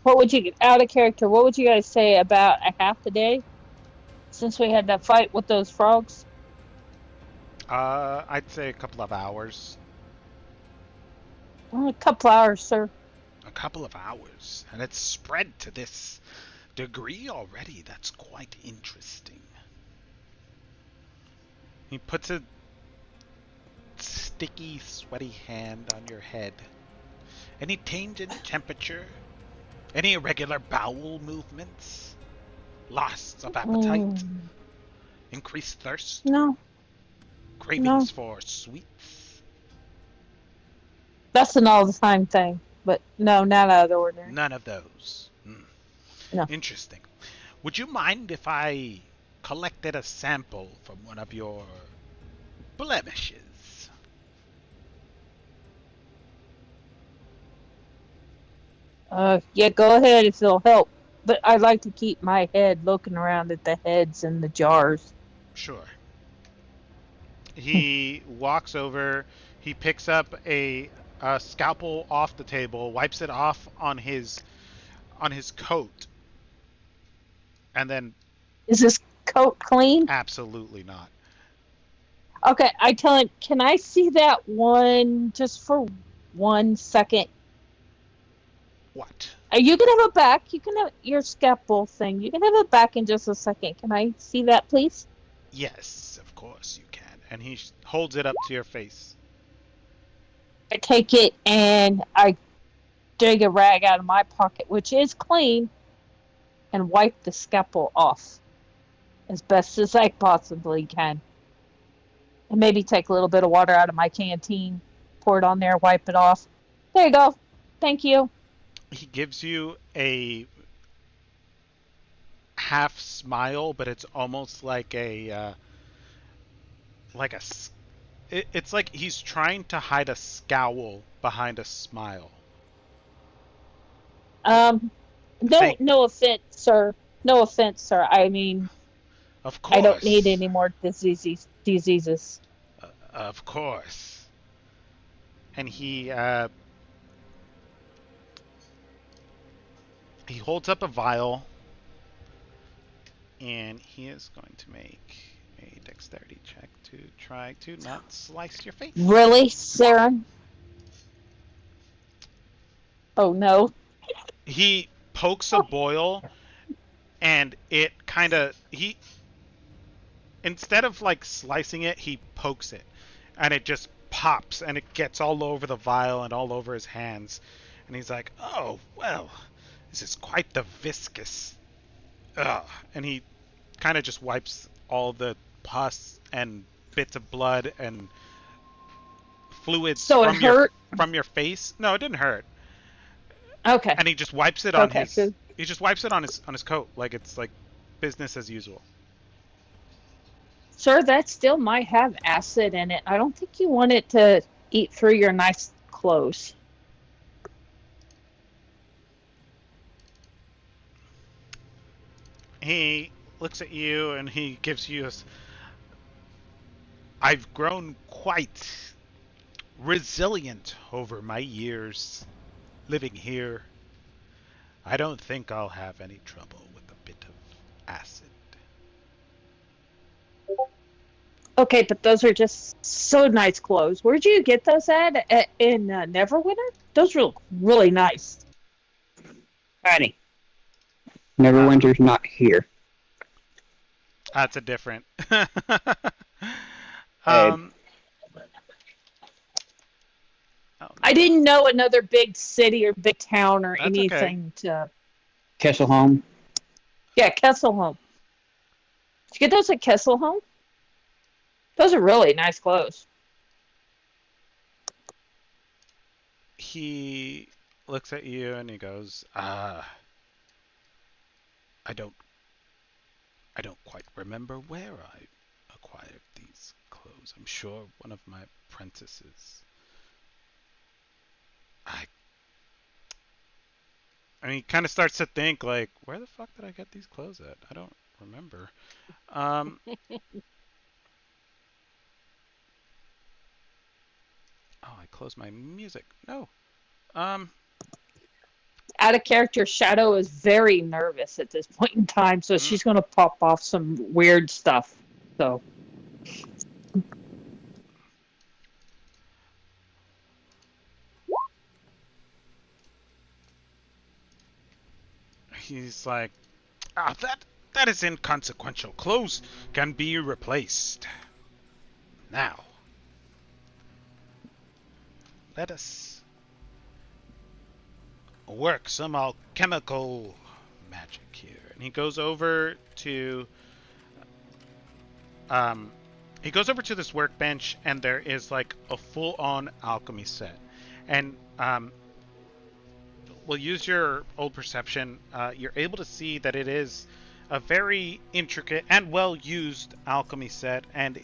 What would you, out of character, what would you guys say about a half a day since we had that fight with those frogs? I'd say a couple of hours. A couple hours, sir. A couple of hours. And it's spread to this degree already. That's quite interesting. He puts a sticky, sweaty hand on your head. Any change in temperature? Any irregular bowel movements? Loss of appetite? Increased thirst? No, no. Cravings for sweets? That's an all the time thing. But no, not out of the ordinary. None of those. No. Interesting. Would you mind if I collected a sample from one of your blemishes? Yeah, go ahead if it'll help. But I like to keep my head looking around at the heads and the jars. Sure. He walks over. He picks up a scalpel off the table, wipes it off on his coat, and then Is this coat clean? absolutely not. Okay, I tell him, can I see that one just for 1 second? What? You can have it back. You can have your scalpel thing. You can have it back in just a second. Can I see that, please? Yes, of course you can. And he holds it up to your face. I take it and I dig a rag out of my pocket, which is clean, and wipe the scalpel off as best as I possibly can. And maybe take a little bit of water out of my canteen, pour it on there, wipe it off. There you go. Thank you. He gives you a half smile, but it's almost like a It's like he's trying to hide a scowl behind a smile. Um, no, Thank, no offense, sir. No offense, sir. I mean, of I don't need course, any more diseases. Diseases. of course. And he holds up a vial, and he is going to make a dexterity check to try to not slice your face. Really, Saren? Oh no. He pokes a boil, and it kind of he instead of like slicing it, he pokes it, and it just pops, and it gets all over the vial and all over his hands, and he's like, "Oh well, this is quite the viscous." Ugh. And he kind of just wipes all the pus and bits of blood and fluids So it hurt? from your face. No, it didn't hurt. Okay. And he just wipes it on Okay, his good. he just wipes it on his coat like it's like business as usual. Sir, that still might have acid in it. I don't think you want it to eat through your nice clothes. He looks at you and he gives you I've grown quite resilient over my years living here. I don't think I'll have any trouble with a bit of acid. Okay, but those are just so nice clothes. Where'd you get those in Neverwinter? Those look really nice. Honey, Uh, Neverwinter's not here. that's a different. Uh, um. Oh I no, didn't know another big city or big town or that's okay. anything to. Kesselholm. Yeah, Kesselholm. Did you get those at Kesselholm? Those are really nice clothes. He looks at you and he goes, I don't, I don't quite remember where I acquired these clothes. I'm sure one of my apprentices. I And he kind of starts to think like, where the fuck did I get these clothes at? I don't remember. Um, oh, I closed my music. No. Um, Out of character, Shadow is very nervous at this point in time, so mm, she's going to pop off some weird stuff. So, he's like, that is inconsequential. Clothes can be replaced. Now, let us work some alchemical magic here. And um, he goes over to this workbench, and there is like a full-on alchemy set. And we'll use your old perception. You're able to see that it is a very intricate and well-used alchemy set, and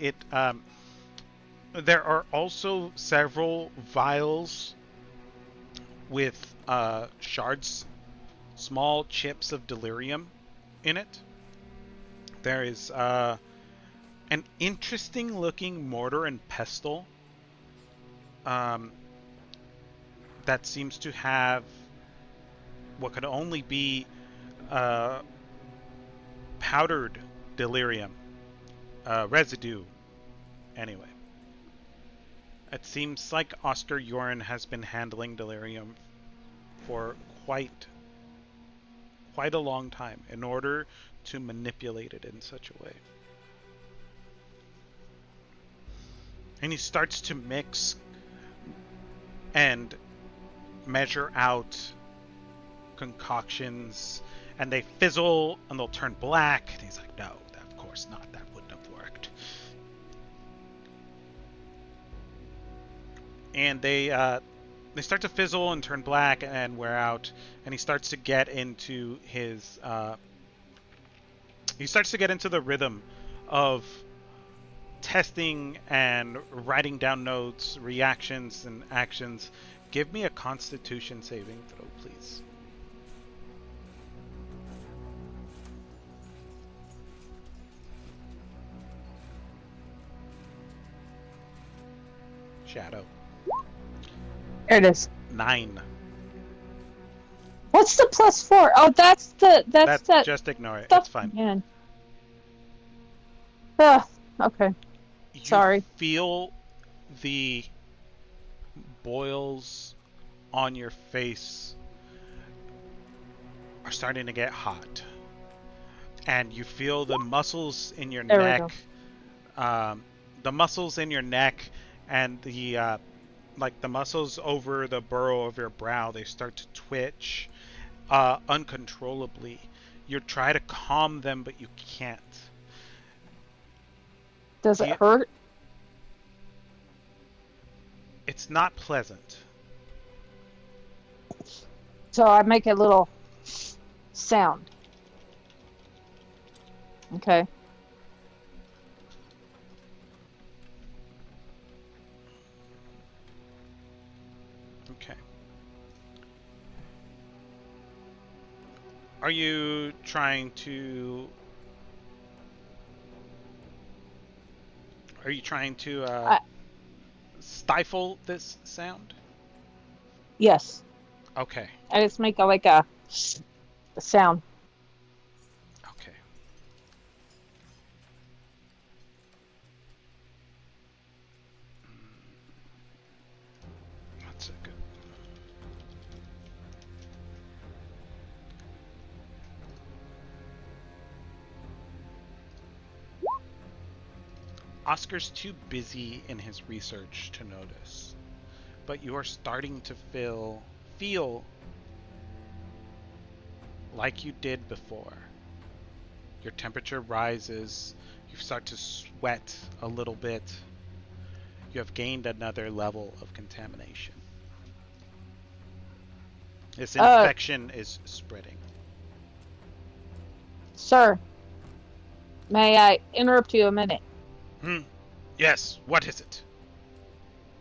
there are also several vials with shards, small chips of delirium in it. There is an interesting looking mortar and pestle um, that seems to have what could only be uh, powdered delirium residue. Anyway, it seems like Oscar Yoren has been handling delirium for quite a long time in order to manipulate it in such a way. And he starts to mix and measure out concoctions, and they fizzle and they'll turn black. And he's like, no, of course not. That wouldn't have worked. And they start to fizzle and turn black and wear out. And he starts to get into the rhythm of testing and writing down notes, reactions, and actions. Give me a Constitution saving throw, please. Shadow. There it is. 9. What's the +4? Oh, that's that Just ignore it. stuff It's fine. again. Ah, okay. You Sorry. feel the boils on your face are starting to get hot. And you feel the muscles in your There we neck, the muscles in your neck and the muscles over the burrow of your brow, they start to twitch uncontrollably. You try to calm them, but you can't. Does it hurt? It's not pleasant. So I make a little sound. Okay. Okay. Are you trying to stifle this sound? Yes. Okay. I just make a sound. Okay. That's a good. Oscar's too busy in his research to notice, but you are starting to feel like you did before. Your temperature rises, you start to sweat a little bit. You have gained another level of contamination. This infection is spreading. Sir, may I interrupt you a minute? Yes, what is it?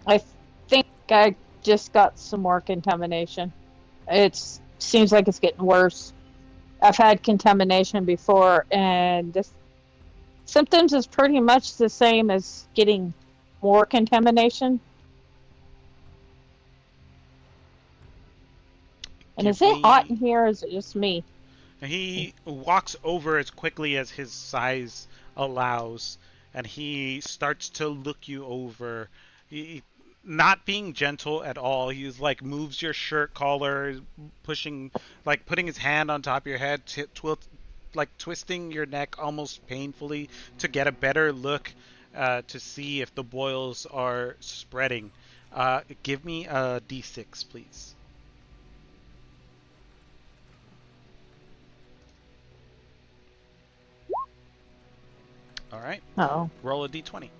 I think I just got some more contamination. It seems like it's getting worse. I've had contamination before, and the symptoms is pretty much the same as getting more contamination. And is it hot in here, or is it just me? He walks over as quickly as his size allows, and he starts to look you over. Not being gentle at all. He's like moves your shirt collar, putting his hand on top of your head, twisting your neck almost painfully to get a better look to see if the boils are spreading. Give me a d6, please. All right. Oh. Roll a d20.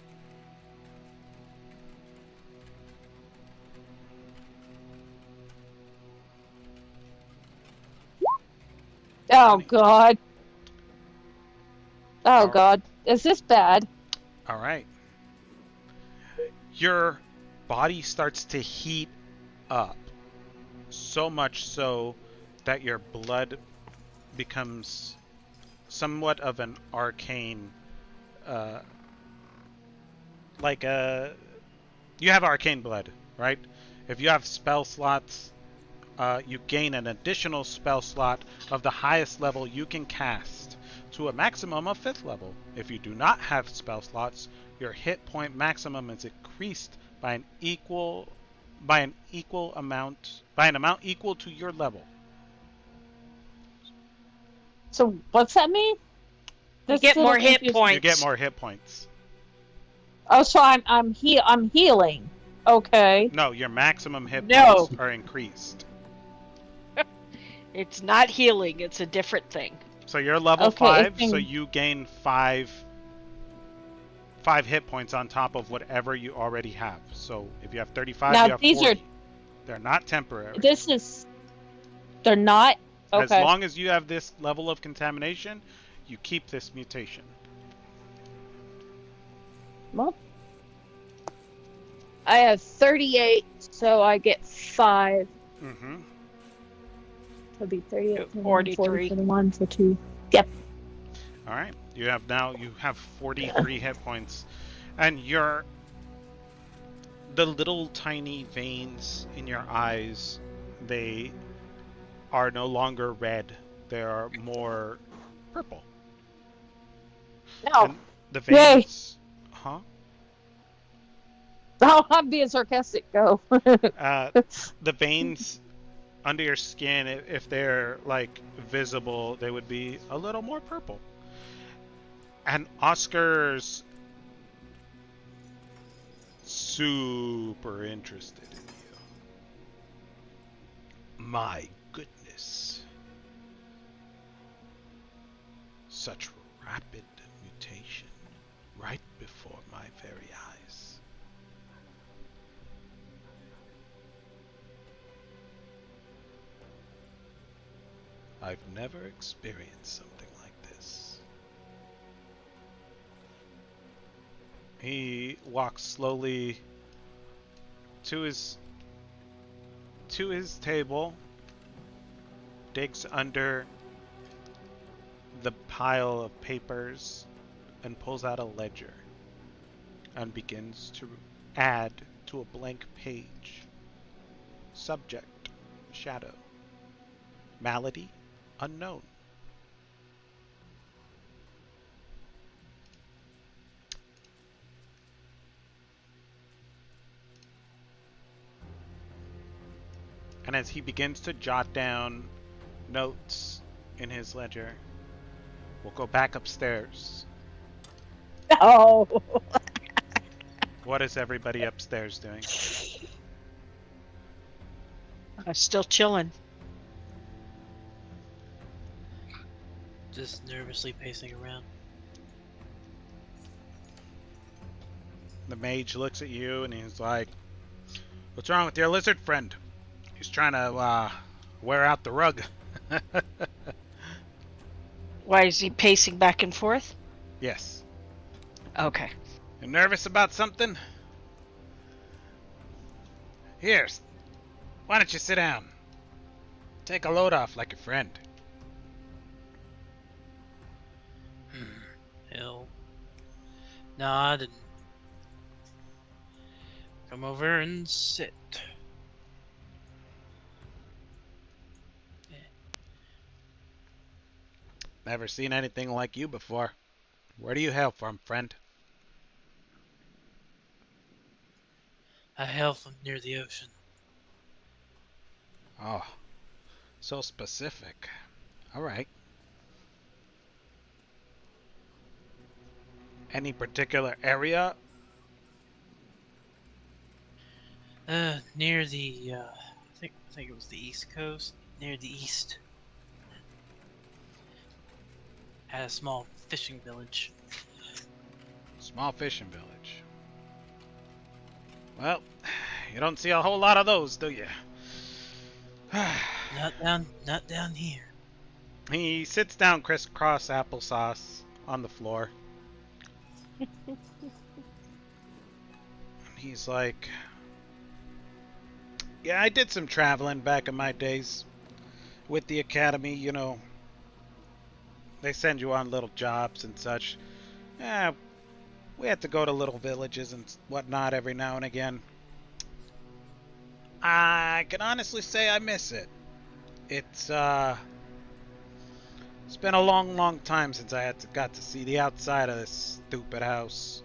Oh, God. Oh, All God. Is this bad? All right. Your body starts to heat up, so much so that your blood becomes somewhat of an arcane, you have arcane blood, right? If you have spell slots, you gain an additional spell slot of the highest level you can cast to a maximum of 5th level. If you do not have spell slots, your hit point maximum is increased by an amount equal to your level. So what's that mean? You get more hit points. You get more hit points. Oh, so I'm healing. Okay. No, your maximum hit points are increased. It's not healing, it's a different thing. So you're level 5, so you gain 5 hit points on top of whatever you already have. So if you have 35, now, you have 40. They're not temporary. They're not? Okay. As long as you have this level of contamination, you keep this mutation. Well, I have 38, so I get 5. Mm-hmm. So it'd be 38, 39, 40 43. for the 1 for 2. Yep. All right. You have 43 hit points, and the little tiny veins in your eyes, they are no longer red. They are more purple. Oh, And the yay. veins, huh? Oh, I'm being sarcastic. Go. Uh, the veins under your skin, if they're like visible, they would be a little more purple. And Oscar's super interested in you. My goodness. Such rapid mutation right before my very eyes. I've never experienced something like this. He walks slowly to his table, digs under the pile of papers, and pulls out a ledger and begins to add to a blank page. Subject, shadow. Malady, unknown. And as he begins to jot down notes in his ledger, we'll go back upstairs. Oh. What is everybody upstairs doing? Still chilling. Just nervously pacing around. The mage looks at you and he's like, "What's wrong with your lizard friend? He's trying to wear out the rug." Why is he pacing back and forth? Yes. Okay. You nervous about something? Here, why don't you sit down? Take a load off like your friend. He'll nod and come over and sit. Never seen anything like you before. Where do you hail from, friend? I hail from near the ocean. Oh, so specific. All right. Any particular area? Near the I think it was the East Coast, near the east. Had a small fishing village. Small fishing village. Well, you don't see a whole lot of those, do you? Not down here. He sits down crisscross applesauce on the floor. He's like, "Yeah, I did some traveling back in my days with the academy, you know. They send you on little jobs and such. Yeah, we had to go to little villages and whatnot every now and again. I can honestly say I miss it. It's it's been a long, long time since got to see the outside of this stupid house.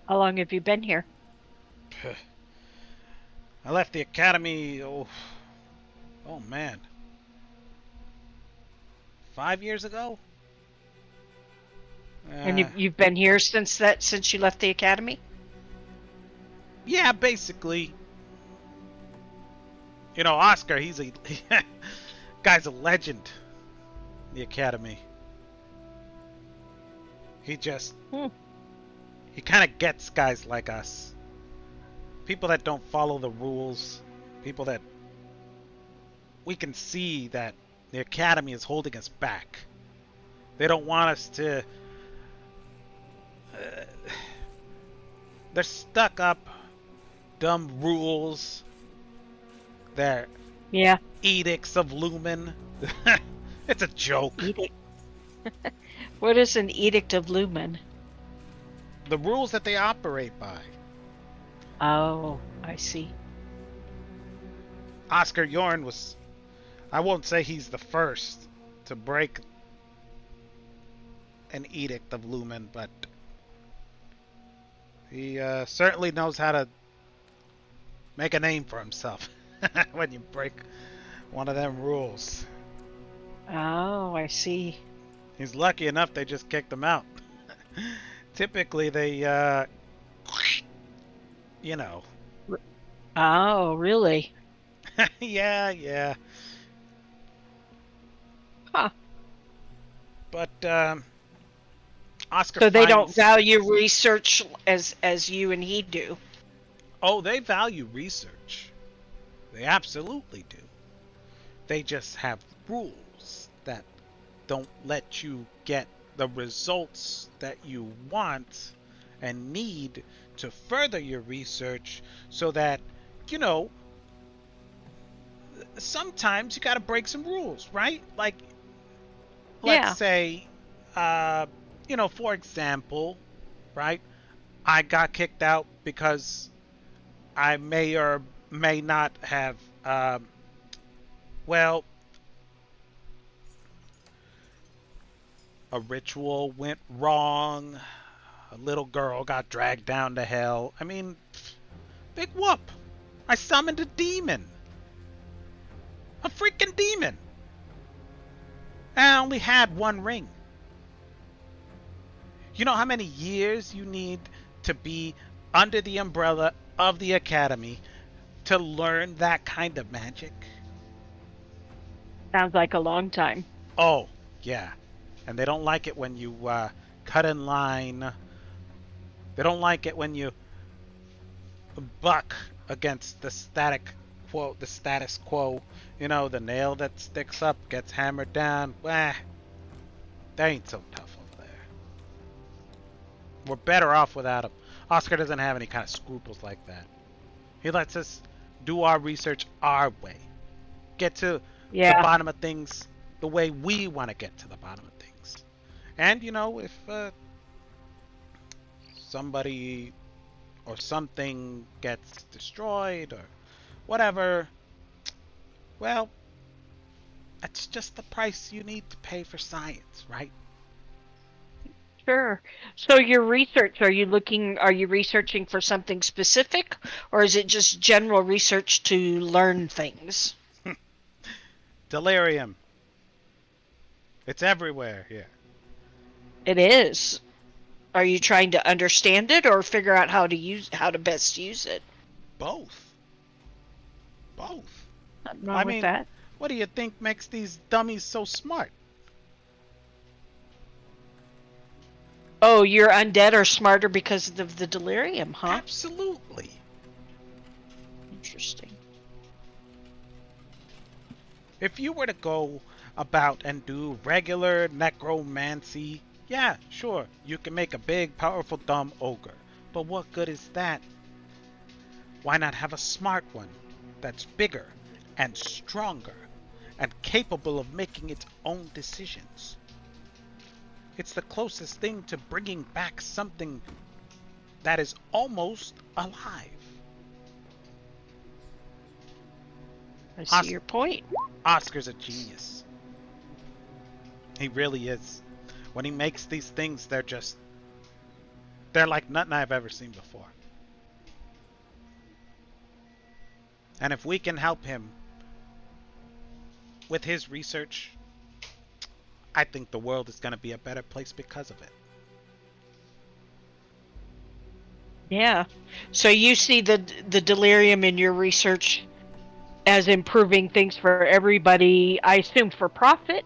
How long have you been here? I left the academy, oh man, 5 years ago? And you've been here since you left the academy? Yeah, basically. You know, Oscar, he's a guy's a legend in the academy. He just he kind of gets guys like us. People that don't follow the rules, people that we can see that the academy is holding us back. They don't want us to they're stuck up, dumb rules. They're Yeah. edicts of Lumen. It's a joke. Edict. What is an edict of Lumen? The rules that they operate by. Oh, I see. Oscar Yorn was, I won't say he's the first to break an edict of Lumen, but he certainly knows how to make a name for himself when you break one of them rules. Oh, I see. He's lucky enough they just kicked him out. Typically they, you know, Oh, really? yeah. Huh. But Oscar So they don't finds, value research as you and he do. oh, they value research. They absolutely do. They just have rules that don't let you get the results that you want and need to further your research so that, you know, sometimes you got to break some rules, right? Like, let's Yeah. say, for example, right? I got kicked out because I may or may not have, well, a ritual went wrong. A little girl got dragged down to hell. I mean, big whoop. I summoned a demon. A freaking demon. And I only had one ring. You know how many years you need to be under the umbrella of the academy to learn that kind of magic? Sounds like a long time. Oh, yeah. And they don't like it when you cut in line. They don't like it when you buck against the status quo. You know, the nail that sticks up gets hammered down. They ain't so tough over there. We're better off without him. Oscar doesn't have any kind of scruples like that. He lets us do our research our way. Get to the Yeah. bottom of things the way we want to get to the bottom of things. And, you know, if somebody or something gets destroyed or whatever, well, that's just the price you need to pay for science, right? Sure. So your research, are you researching for something specific, or is it just general research to learn things? Delirium. It's everywhere here. It is. Are you trying to understand it or figure out how to best use it? Both. Both. Nothing wrong I with mean, that. what do you think makes these dummies so smart? Oh, your undead are smarter because of the delirium, huh? Absolutely. Interesting. If you were to go about and do regular necromancy, yeah, sure, you can make a big, powerful, dumb ogre. But what good is that? Why not have a smart one that's bigger and stronger and capable of making its own decisions? It's the closest thing to bringing back something that is almost alive. I see your point. Oscar's a genius. He really is. When he makes these things, they're like nothing I've ever seen before. And if we can help him with his research, I think the world is going to be a better place because of it. Yeah. So you see the delirium in your research as improving things for everybody, I assume for profit?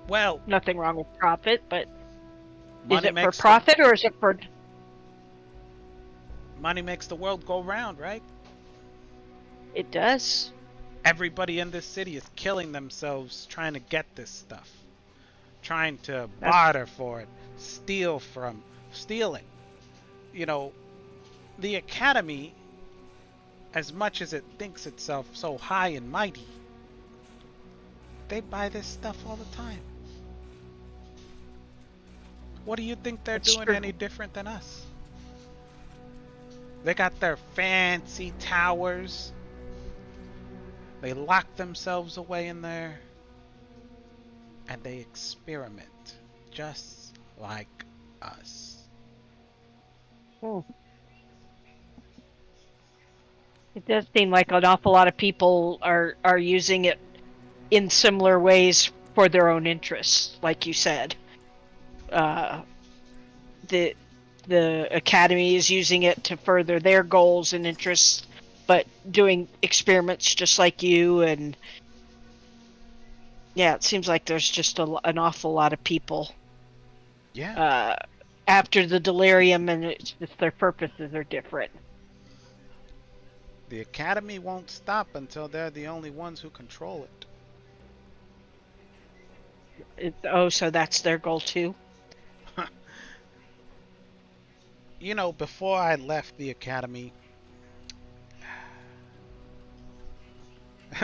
Well, Nothing wrong with profit, but is money it for makes the profit or is it for money makes the world go round, right? it does? Everybody in this city is killing themselves trying to get this stuff. Trying to That's barter for it, steal it. you know, the Academy, as much as it thinks itself so high and mighty, they buy this stuff all the time. What do you think they're That's doing true. any different than us? They got their fancy towers. They lock themselves away in there. And they experiment just like us. Hmm. It does seem like an awful lot of people are using it in similar ways for their own interests, like you said. Uh, the the academy is using it to further their goals and interests, but doing experiments just like you. And yeah, it seems like there's just an awful lot of people Yeah, uh, after the delirium, and it's just their purposes are different. the Academy won't stop until they're the only ones who control it. Oh, so that's their goal too. You know, before I left the Academy,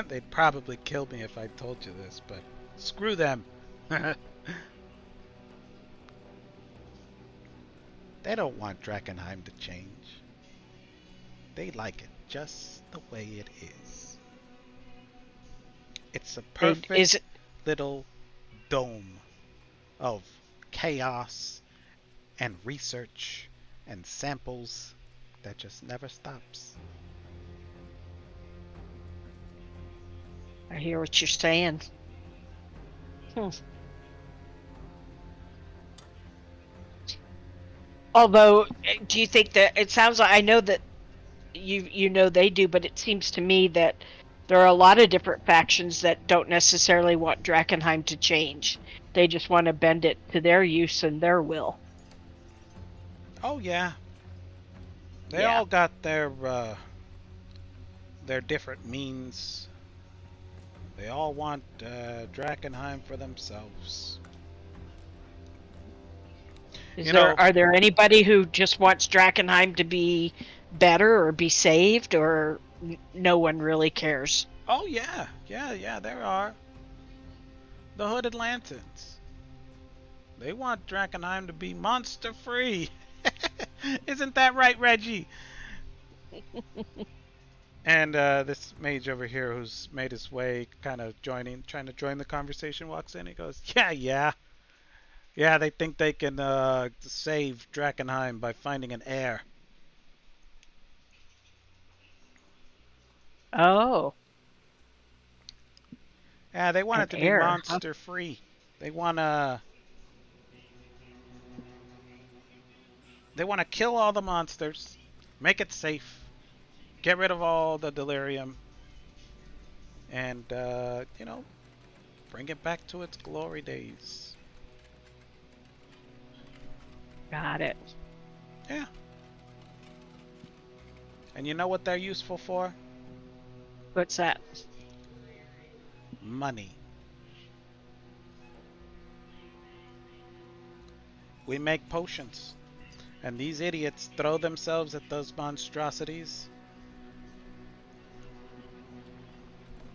they'd probably kill me if I told you this, but screw them. They don't want Drakkenheim to change. They like it just the way it is. It's a Is perfect it? little dome of chaos and research and samples that just never stops. I hear what you're saying. Hmm. Although, do you think that it sounds like I know that you know they do, but it seems to me that there are a lot of different factions that don't necessarily want Drakkenheim to change. They just want to bend it to their use and their will. Oh yeah, they Yeah. all got their different means. They all want Drakkenheim for themselves. Is You there know, are there anybody who just wants Drakkenheim to be better or be saved, or no one really cares? oh yeah, yeah, there are the Hooded Lanterns. They want Drakkenheim to be monster free. Isn't that right, Reggie? And this mage over here who's made his way, kind of trying to join the conversation, walks in. He goes, yeah. They think they can save Drakkenheim by finding an heir. Oh, Yeah, they want an it to be heir, huh? monster free. They wanna they wanna kill all the monsters, make it safe, get rid of all the delirium, and bring it back to its glory days. Got it. Yeah. And you know what they're useful for? What's that? Money. We make potions, and these idiots throw themselves at those monstrosities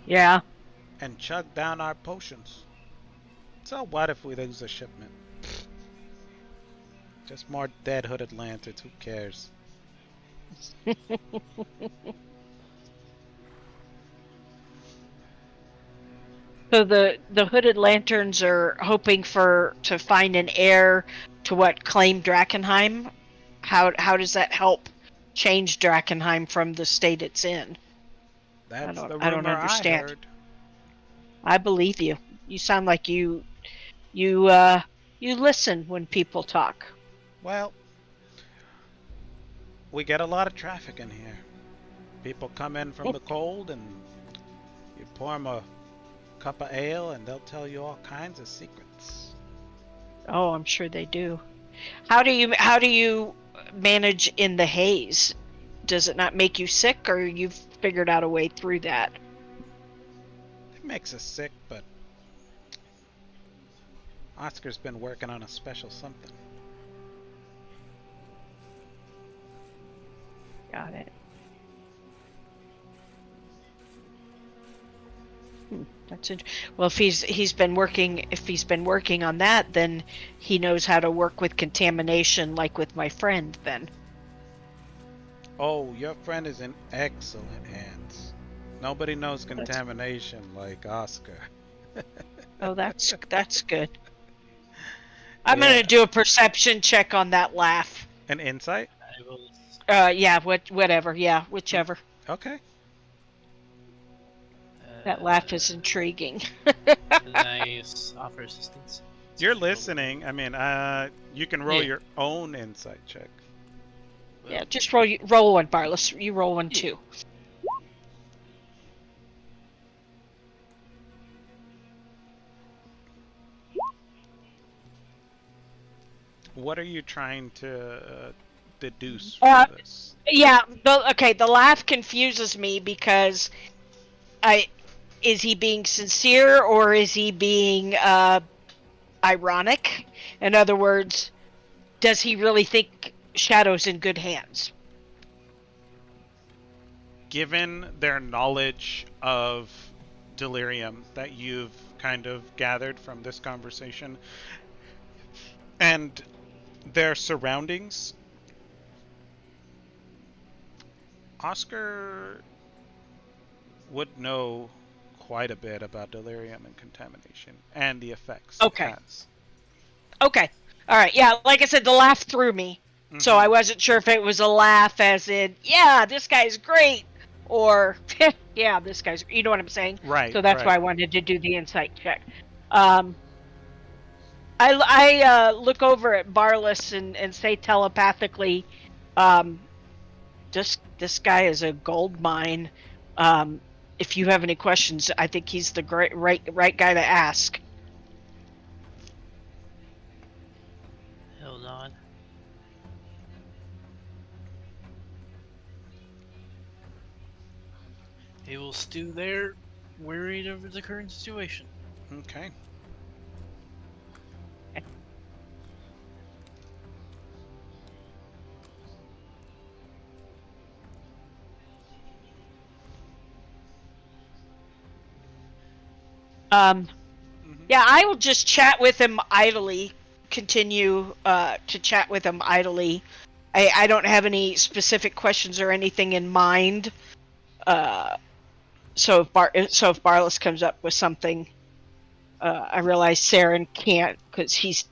Yeah. and chug down our potions. So what if we lose a shipment? Just more dead hooded lanterns, who cares? So the Hooded Lanterns are hoping for to find an heir to what claimed Drakkenheim. How does that help change Drakkenheim from the state it's in? That's the I don't rumor I understand. heard. I believe you. You sound like you you listen when people talk. Well, we get a lot of traffic in here. People come in from the cold and you pour them a cup of ale and they'll tell you all kinds of secrets. Oh, I'm sure they do. How do you manage in the haze? Does it not make you sick, or you've figured out a way through that? It makes us sick, but Oscar's been working on a special something. Got it. That's it. Well, if he's been working on that, then he knows how to work with contamination, like with my friend. Then. Oh, your friend is in excellent hands. Nobody knows That's, contamination like Oscar. oh, that's good. I'm Yeah. gonna do a perception check on that laugh. An insight? I will. Yeah, whatever. Yeah, Mm, whichever. okay. That laugh is intriguing. Then I offer assistance. So You're just roll. listening. I mean, you can roll Yeah. your own insight check. Yeah, Well, just roll one, Barless. You roll one yeah. too. What are you trying to deduce from Uh, this? yeah. The laugh confuses me because I is he being sincere or is he being ironic? In other words, does he really think Shadow's in good hands? Given their knowledge of delirium that you've kind of gathered from this conversation and their surroundings, Oscar would know quite a bit about delirium and contamination and the effects it Okay. has. Okay. All right. Yeah, like I said, the laugh threw me. So Mm-hmm. I wasn't sure if it was a laugh as in, yeah, this guy's great, or, yeah, this guy's, you know what I'm saying? Right, So that's why right. I wanted to do the insight check. Um, I look over at Barless and say telepathically, um, this guy is a gold mine. Um, if you have any questions, I think he's the right guy to ask. He'll nod. He will stew there, worried over the current situation. Okay. Um, Mm-hmm. Yeah, I will just chat with him idly. Continue to chat with him idly. I don't have any specific questions or anything in mind. Uh, so if Barless comes up with something, I realize Saren can't because he's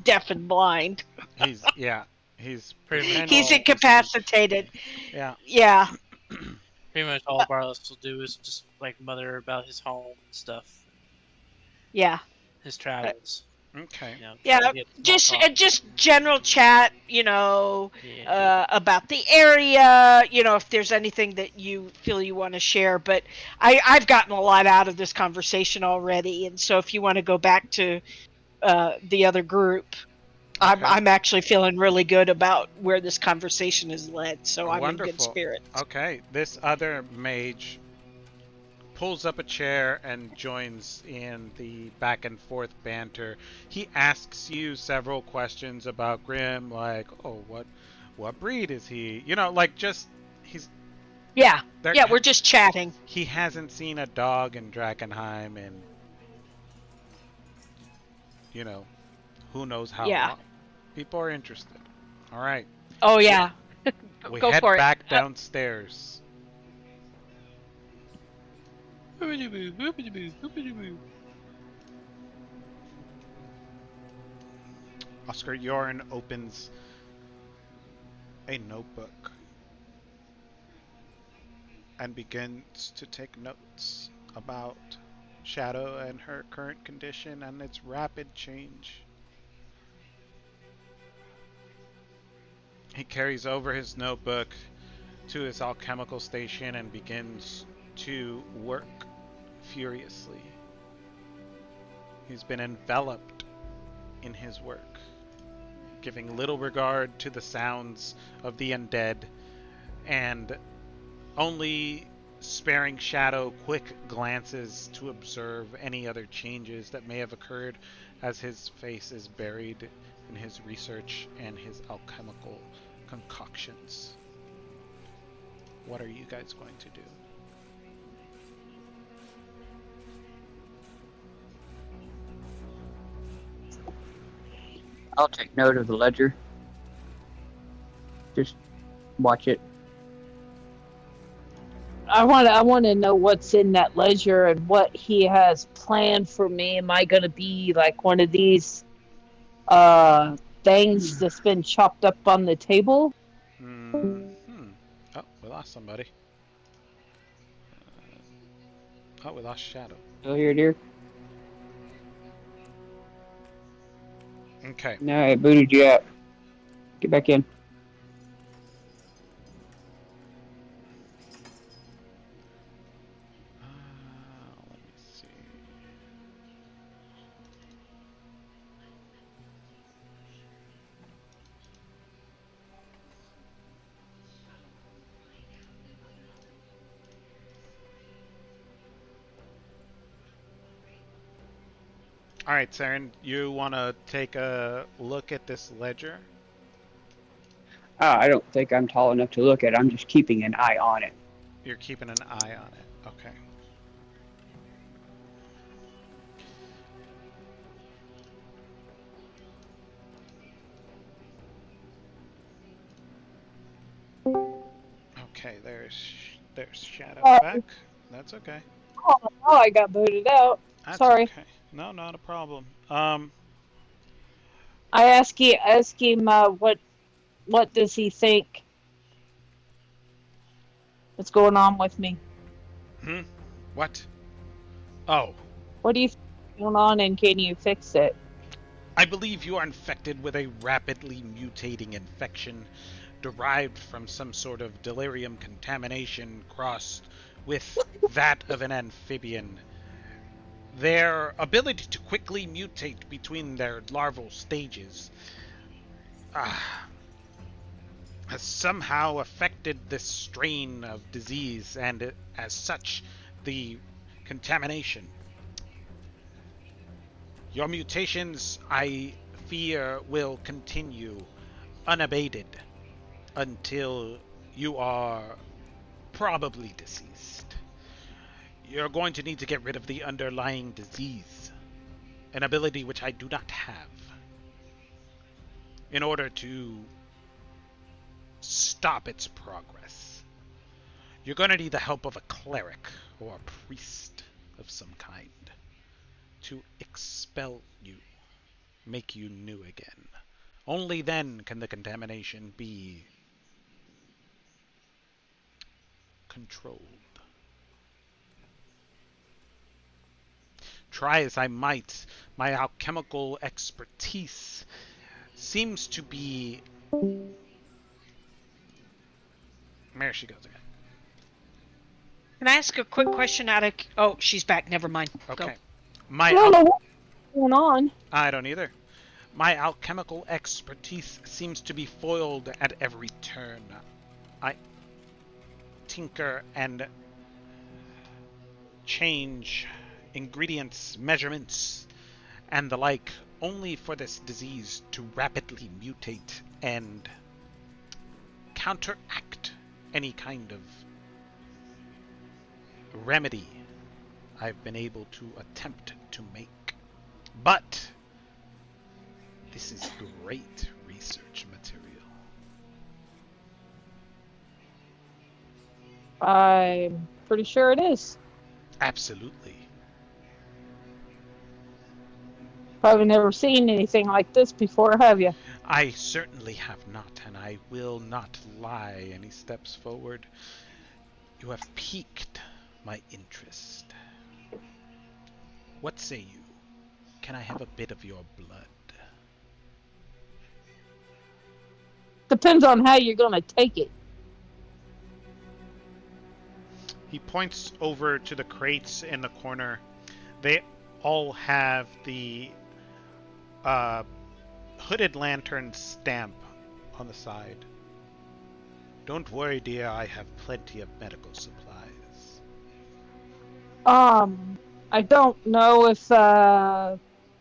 deaf and blind. He's Pretty much He's all. pretending to speak. incapacitated. Yeah. Yeah, Pretty much all Barlos will do is just like mother about his home and stuff, yeah. his Uh, travels. Okay. Try to Yeah, get small talk. just general chat, Yeah. about the area, if there's anything that you feel you want to share. But I've gotten a lot out of this conversation already, and so if you want to go back to the other group, Okay. I'm actually feeling really good about where this conversation has led. So I'm in good Wonderful. spirits. Okay. This other mage pulls up a chair and joins in the back and forth banter. He asks you several questions about Grim, like, "Oh, what breed is he?" Like just he's Yeah, there. yeah, we're just chatting. He hasn't seen a dog in Drakkenheim in, you know, who knows how Yeah. long. People are interested. All right. Oh yeah, We go head for it. back downstairs. Oscar Yorn opens a notebook and begins to take notes about Shadow and her current condition and its rapid change. He carries over his notebook to his alchemical station and begins to work furiously. He's been enveloped in his work, giving little regard to the sounds of the undead and only sparing Shadow quick glances to observe any other changes that may have occurred as his face is buried in his research and his alchemical concoctions. What are you guys going to do? I'll take note of the ledger. Just watch it. I want to know what's in that ledger and what he has planned for me. Am I going to be like one of these things that's been chopped up on the table? Hmm. Oh, we lost somebody. Oh, we lost Shadow. Still here, dear? Okay. No, it booted you out. Get back in. Let me see. All right, Saren, you want to take a look at this ledger? I don't think I'm tall enough to look at it. I'm just keeping an eye on it. You're keeping an eye on it. Okay. Okay, there's Shadow Oh, back. That's okay. I got booted out. That's Sorry. okay. No, not a problem. I ask him what does he think is going on with me? Hmm. What? Oh, What do you think is going on, and can you fix it? I believe you are infected with a rapidly mutating infection derived from some sort of delirium contamination crossed with that of an amphibian. Their ability to quickly mutate between their larval stages has somehow affected this strain of disease, and as such, the contamination. Your mutations, I fear, will continue unabated until you are probably deceased. You're going to need to get rid of the underlying disease, an ability which I do not have, in order to stop its progress. You're going to need the help of a cleric or a priest of some kind to expel you, make you new again. Only then can the contamination be controlled. Try as I might, my alchemical expertise seems to be. There she goes again. Can I ask a quick question out of? Oh, she's back. Never mind. Go. Okay. I don't know what's going on. I don't either. My alchemical expertise seems to be foiled at every turn. I tinker and change ingredients, measurements, and the like, only for this disease to rapidly mutate and counteract any kind of remedy I've been able to attempt to make. But this is great research material. I'm pretty sure it is. Absolutely. Probably never seen anything like this before, have you? I certainly have not, and I will not lie any steps forward. You have piqued my interest. What say you? Can I have a bit of your blood? Depends on how you're going to take it. He points over to the crates in the corner. They all have the hooded lantern stamp on the side. Don't worry, dear, I have plenty of medical supplies. I don't know if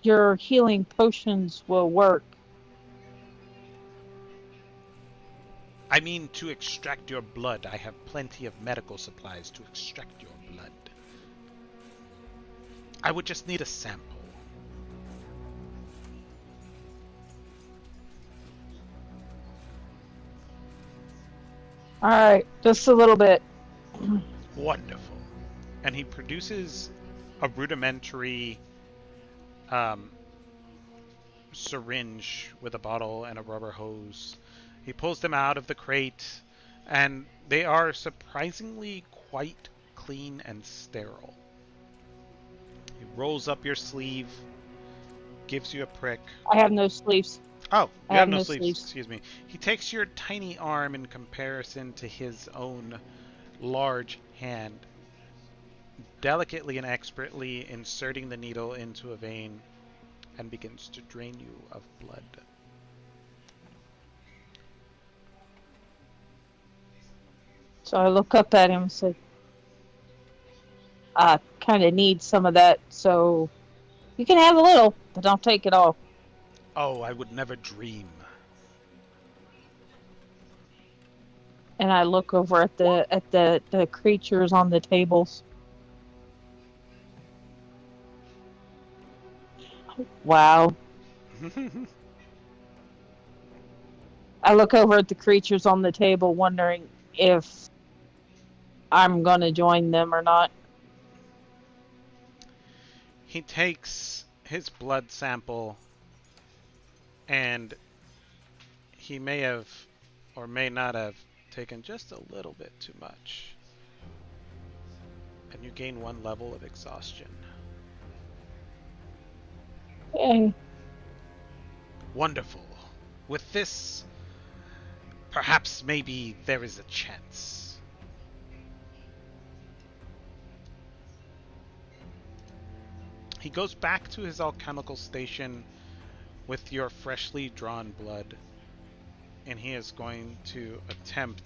your healing potions will work. I mean to extract your blood. I have plenty of medical supplies to extract your blood. I would just need a sample. All right, just a little bit. Wonderful. And he produces a rudimentary syringe with a bottle and a rubber hose. He pulls them out of the crate, and they are surprisingly quite clean and sterile. He rolls up your sleeve, gives you a prick. I have no sleeves. Oh, I you have have no no sleeves. sleeves. Excuse me. He takes your tiny arm in comparison to his own large hand, delicately and expertly inserting the needle into a vein, and begins to drain you of blood. So I look up at him and say, I kind of need some of that, so you can have a little, but don't take it all. Oh, I would never dream. And I look over at the creatures on the tables. Wow. I look over at the creatures on the table, wondering if I'm going to join them or not. He takes his blood sample, and he may have or may not have taken just a little bit too much. And you gain 1 level of exhaustion. Yay. Wonderful. With this, perhaps maybe there is a chance. He goes back to his alchemical station with your freshly drawn blood, and he is going to attempt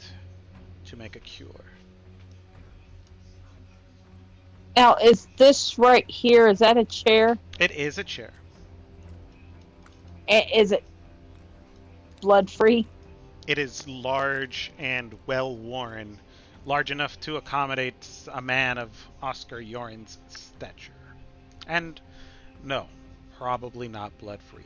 to make a cure. Now, is this right here, is that a chair? It is a chair. Is it blood free? It is large and well worn, large enough to accommodate a man of Oscar Yoren's stature. And no, probably not blood free.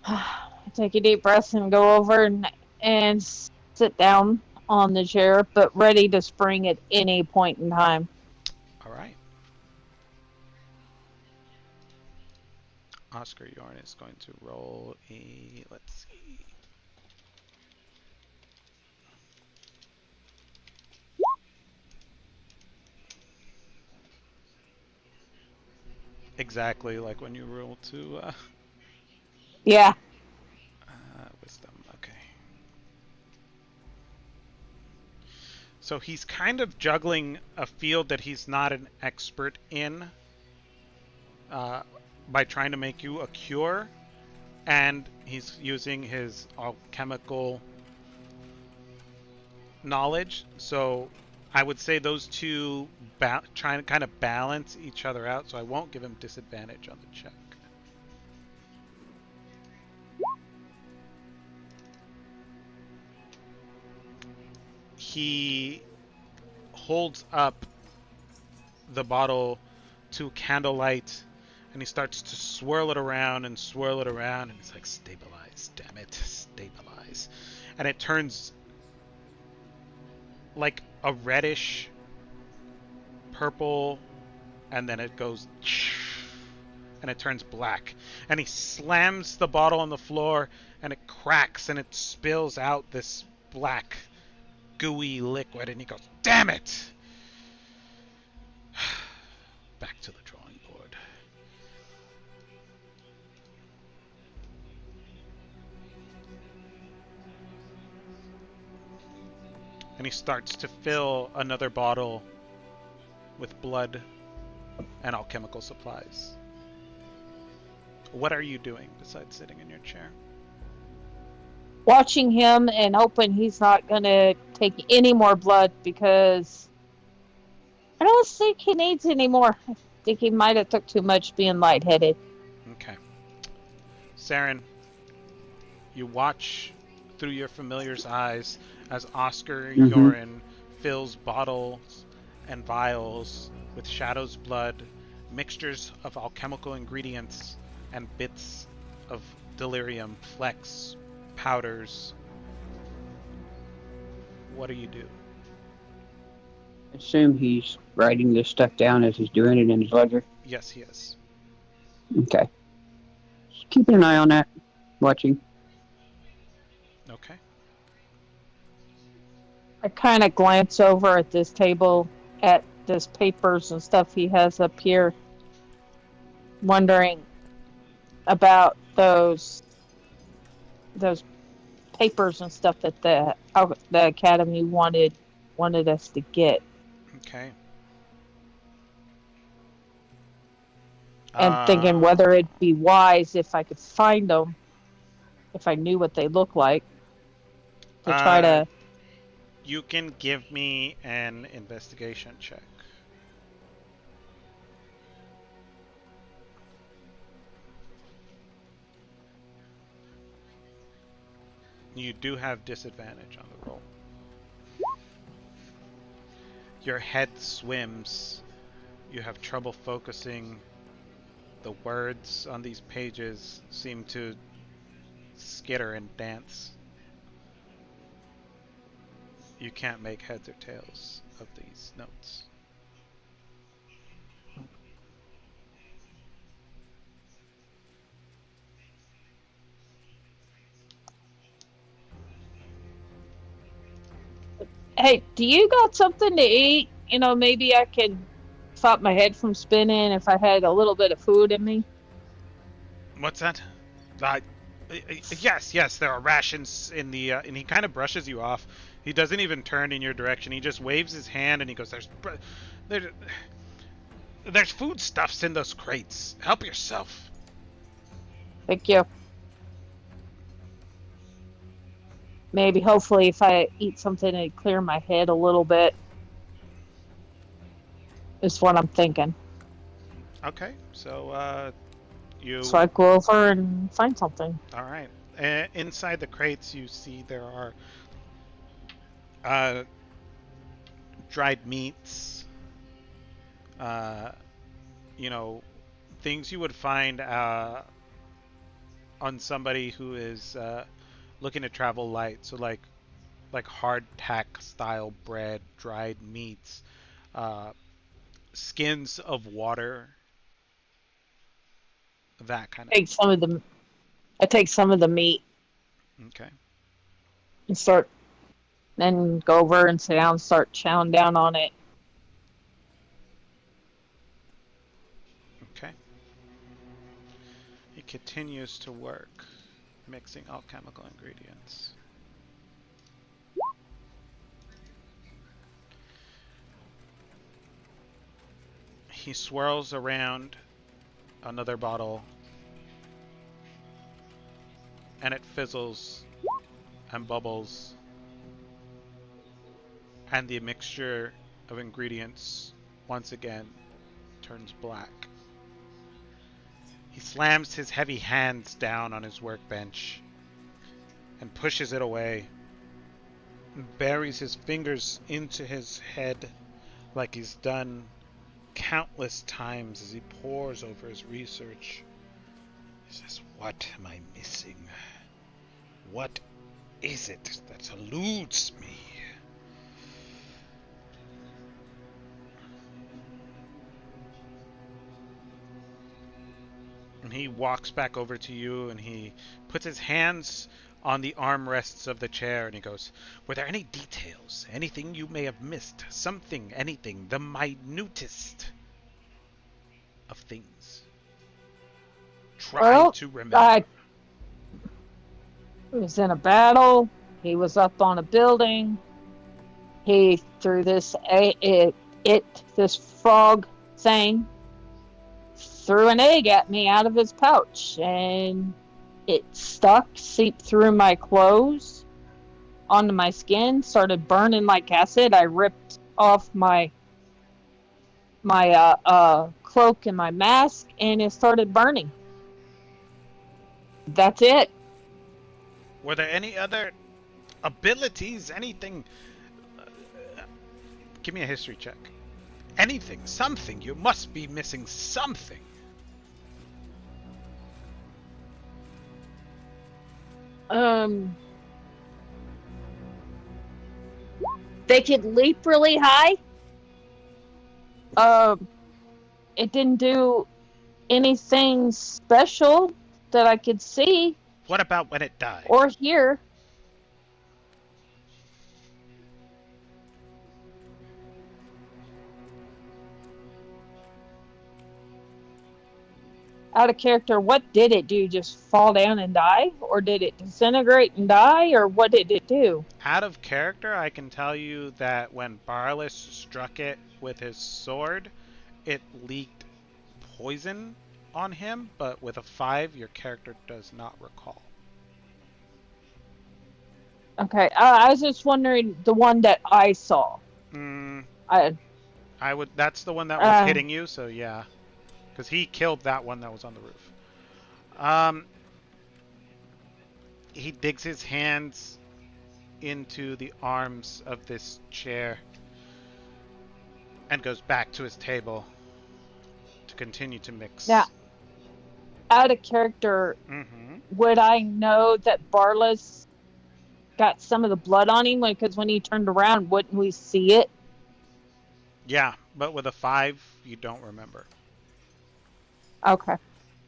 I take a deep breath and go over and sit down on the chair, but ready to spring at any point in time. All right. Oscar Yorn is going to roll a, let's see. Exactly like when you roll to Yeah. wisdom. Okay. So he's kind of juggling a field that he's not an expert in by trying to make you a cure, and he's using his alchemical knowledge. So I would say those two trying to kind of balance each other out, so I won't give him disadvantage on the check. He holds up the bottle to candlelight, and he starts to swirl it around and swirl it around, and he's like, stabilize, damn it, stabilize. And it turns like a reddish purple, and then it goes and it turns black. And he slams the bottle on the floor, and it cracks, and it spills out this black gooey liquid, and he goes, damn it! Back to the drawing board. And he starts to fill another bottle with blood and alchemical supplies. What are you doing besides sitting in your chair? Watching him and hoping he's not going to take any more blood, because I don't think he needs any more. I think he might have took too much being lightheaded. Okay. Saren, you watch through your familiar's eyes as Oscar Mm-hmm. Yorin fills bottles and vials with Shadow's blood, mixtures of alchemical ingredients, and bits of delirium, flecks, powders. What do you do? Assume he's writing this stuff down as he's doing it in his ledger. Yes, he is. Okay. Just keeping an eye on that. Watching. Okay. I kind of glance over at this table, at this papers and stuff he has up here, wondering about those papers and stuff that the academy wanted us to get, Okay. and thinking whether it'd be wise if I could find them, if I knew what they look like, to try to. You can give me an investigation check. You do have disadvantage on the roll. Your head swims. You have trouble focusing. The words on these pages seem to skitter and dance. You can't make heads or tails of these notes. Hey, do you got something to eat? Maybe I could stop my head from spinning if I had a little bit of food in me. What's that? Uh, yes, there are rations in the. And he kind of brushes you off. He doesn't even turn in your direction. He just waves his hand and he goes, there's foodstuffs in those crates. Help yourself." Thank you. Maybe, hopefully, if I eat something, it'd clear my head a little bit. Is what I'm thinking. Okay, so you. So I go over and find something. All right. Inside the crates, you see there are dried meats. You know, things you would find on somebody who is looking to travel light. So like hardtack style bread, dried meats, skins of water, that kind of. I take some of the meat Okay. and then go over and sit down and start chowing down on it. Okay. He continues to work, mixing alchemical ingredients. He swirls around another bottle and it fizzles and bubbles, and the mixture of ingredients once again turns black. He slams his heavy hands down on his workbench and pushes it away and buries his fingers into his head like he's done countless times as he pores over his research. He says, "What am I missing? What is it that eludes me?" And he walks back over to you and he puts his hands on the armrests of the chair and he goes, "Were there any details? Anything you may have missed? Something, anything, the minutest of things? Try to remember." I was in a battle. He was up on a building. He threw this frog thing, threw an egg at me out of his pouch, and it stuck, seeped through my clothes, onto my skin, started burning like acid. I ripped off my cloak and my mask, and it started burning. That's it. Were there any other abilities? Anything? Give me a history check. Anything, something. You must be missing something. They could leap really high. Um, it didn't do anything special that I could see What about when it died? or hear. Out of character, what did it do? Just fall down and die? Or did it disintegrate and die? Or what did it do? Out of character, I can tell you that when Barlas struck it with his sword, it leaked poison on him, but with a 5, your character does not recall. Okay, I was just wondering the one that I saw. Mm, I, I would. That's the one that was hitting you, so yeah. Because he killed that one that was on the roof. He digs his hands into the arms of this chair and goes back to his table to continue to mix. now, out of character, would I know that Barlas got some of the blood on him? Because when he turned around, wouldn't we see it? Yeah, but with a 5, you don't remember. Okay.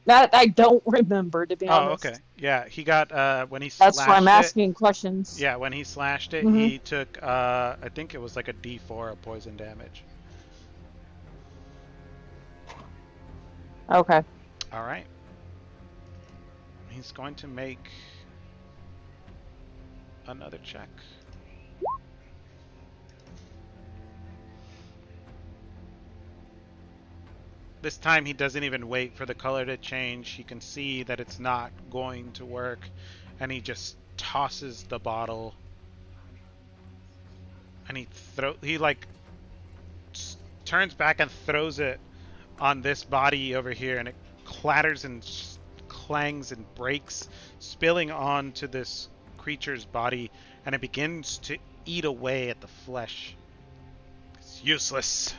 That I don't remember, to be Oh, honest. okay. Yeah, he got when he That's why I'm slashed it. asking questions. Yeah, when he slashed it, he took I think it was like a D4 of poison damage. Okay. All right. He's going to make another check. This time he doesn't even wait for the color to change. He can see that it's not going to work, and he just tosses the bottle. And he like turns back and throws it on this body over here, and it clatters and clangs and breaks, spilling onto this creature's body, and it begins to eat away at the flesh. It's useless.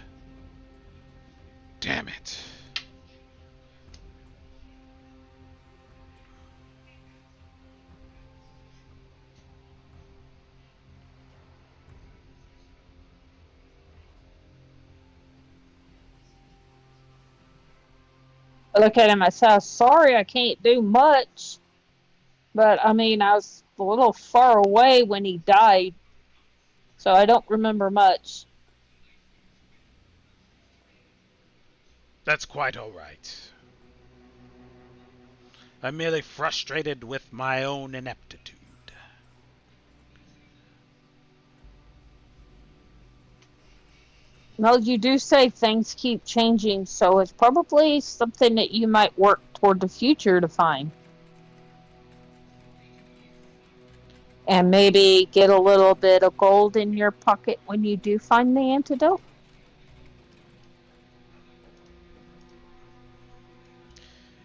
Damn it. I look at him, I say, sorry, I can't do much. But, I mean, I was a little far away when he died, so I don't remember much. That's quite all right. I'm merely frustrated with my own ineptitude. Well, you do say things keep changing, so it's probably something that you might work toward the future to find. And maybe get a little bit of gold in your pocket when you do find the antidote.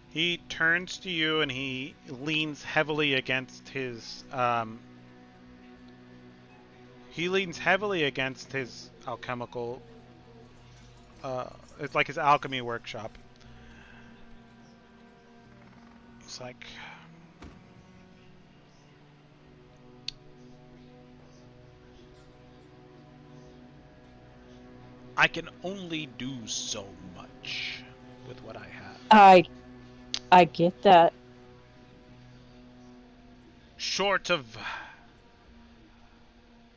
He turns to you and he leans heavily against his alchemical it's like his alchemy workshop. It's like, I can only do so much with what I have. I get that. Short of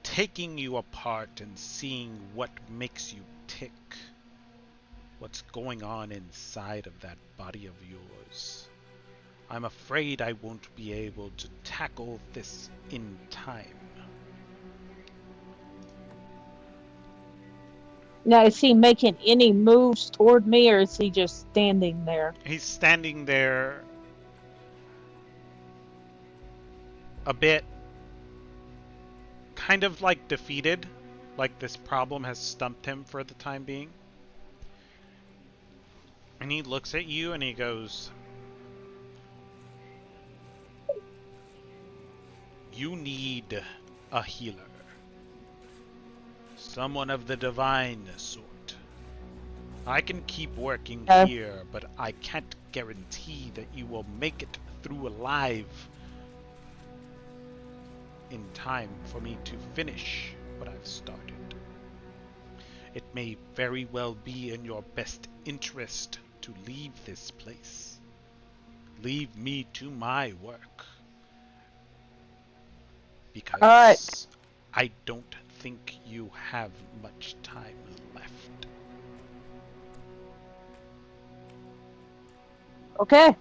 taking you apart and seeing what makes you tick, what's going on inside of that body of yours, I'm afraid I won't be able to tackle this in time. Now, is he making any moves toward me, or is he just standing there? He's standing there a bit kind of like defeated, like this problem has stumped him for the time being. And he looks at you and he goes, You need a healer. Someone of the divine sort. I can keep working here, but I can't guarantee that you will make it through alive in time for me to finish what I've started. It may very well be in your best interest to leave this place. Leave me to my work. Because I don't think you have much time left. Okay.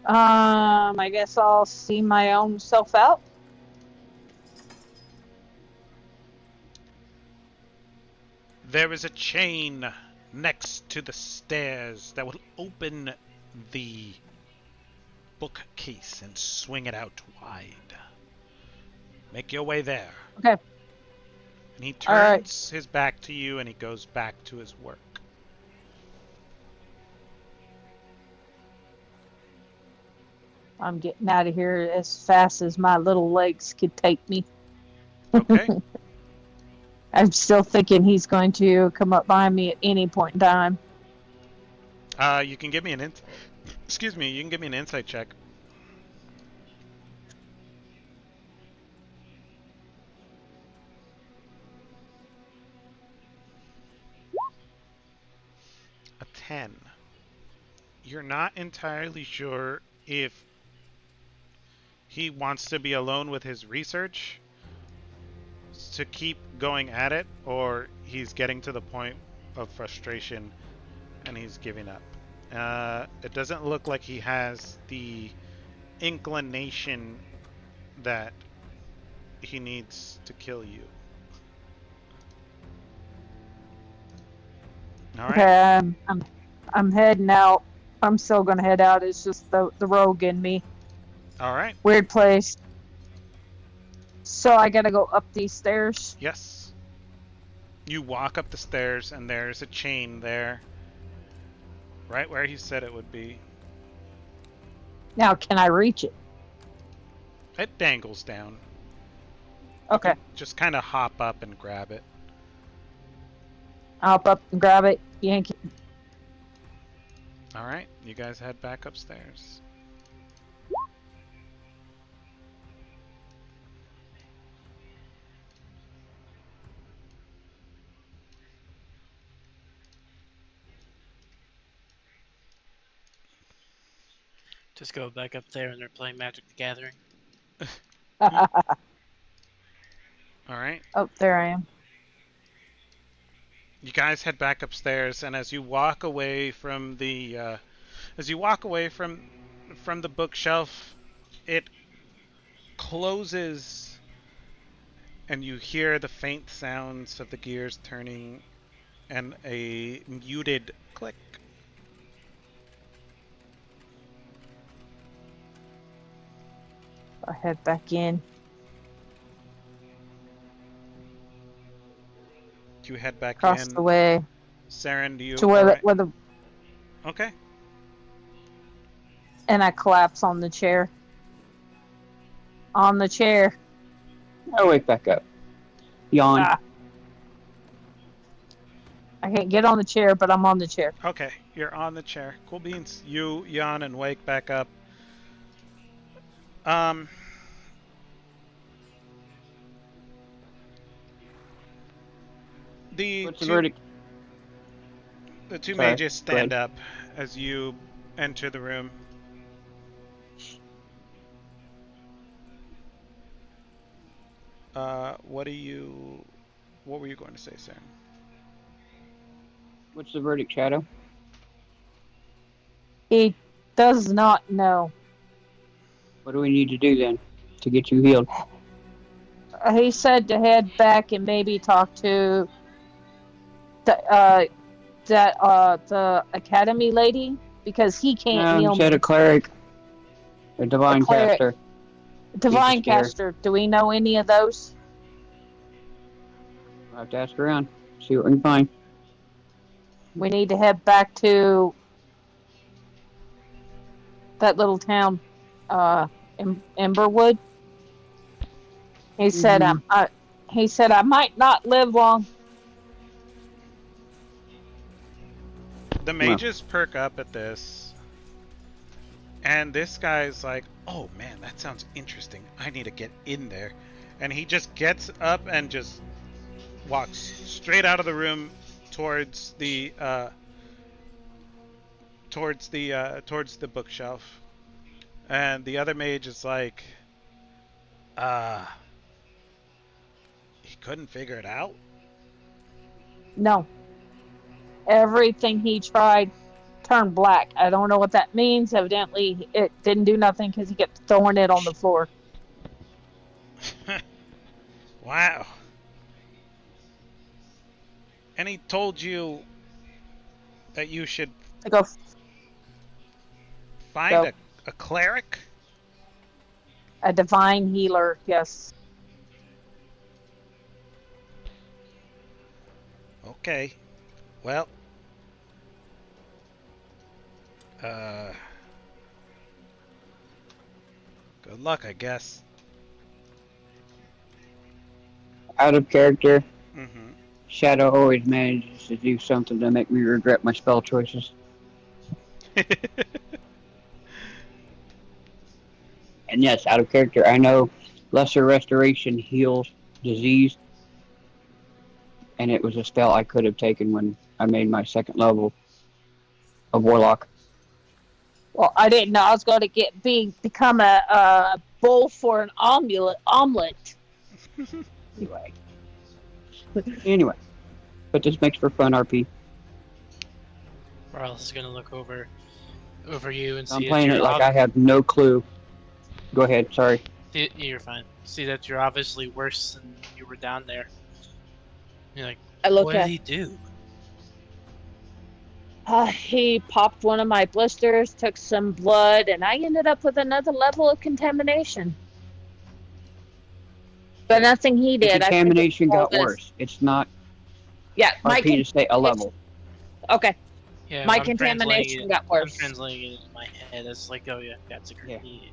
I guess I'll see my own self out. There is a chain next to the stairs that will open the bookcase and swing it out wide. Make your way there. Okay. And he turns his back to you and he goes back to his work. I'm getting out of here as fast as my little legs could take me. Okay. I'm still thinking he's going to come up behind me at any point in time. You can give me an excuse me, you can give me an insight check. A 10. You're not entirely sure if he wants to be alone with his research to keep going at it, or he's getting to the point of frustration and he's giving up. It doesn't look like he has the inclination that he needs to kill you. All right. Okay, I'm heading out. I'm still gonna head out. It's just the rogue in me. All right. Weird place. So I gotta go up these stairs. Yes. You walk up the stairs and there's a chain there. Right where he said it would be. Now, can I reach it? It dangles down. Okay. Just kind of hop up and grab it. I'll hop up and grab it, yank it. All right. You guys head back upstairs. Just go back up there and they're playing Magic the Gathering. All right. Oh, there I am. You guys head back upstairs, and as you walk away from the from the bookshelf, it closes, and you hear the faint sounds of the gears turning, and a muted click. I head back in. You head back Across in. the way. Saren, do you? To where the Okay. And I collapse on the chair. On the chair. I wake back up. Yawn. I can't get on the chair, but I'm on the chair. Okay, you're on the chair. Cool beans. You yawn and wake back up. What's the verdict? The two Sorry, mages stand up as you enter the room. What were you going to say, Sam? What's the verdict, Shadow? He does not know. What do we need to do then to get you healed? He said to head back and maybe talk to the academy lady, because he can't No, heal he said me. a cleric. A divine caster. Divine caster. Do we know any of those? I'll have to ask around. See what we can find. We need to head back to that little town, Emberwood. He said, Hmm. he said, I might not live long. The Well, mages perk up at this, and this guy's like, "Oh man, that sounds interesting. I need to get in there." And he just gets up and just walks straight out of the room towards the towards the bookshelf. And the other mage is like, uh, he couldn't figure it out. No, everything he tried turned black. I don't know what that means. Evidently, it didn't do nothing because he kept throwing it on the floor. Wow. And he told you that you should I go, find go, a cleric? a divine healer. Yes. Okay. Well, uh, good luck, I guess. out of character, Mm-hmm. Shadow always manages to do something to make me regret my spell choices. And yes, out of character, I know Lesser Restoration heals disease, and it was a spell I could have taken when I made my second level of Warlock. Well, I didn't know I was going to become a bowl for an omelet. Anyway, Anyway, but this makes for fun RP. Barlas is gonna look over you and I'm see that playing it you're like I have no clue. Go ahead, sorry. you're fine. See that you're obviously worse than you were down there. You're like, I what look did at. he do? He popped one of my blisters, took some blood, and I ended up with another level of contamination. But nothing he The did. I think it was contamination all got this. worse. It's not Yeah, my RP to stay a contamination. level. Okay, Yeah, my contamination got I'm worse. translating it in my head. It's like, oh yeah, that's a Yeah. great.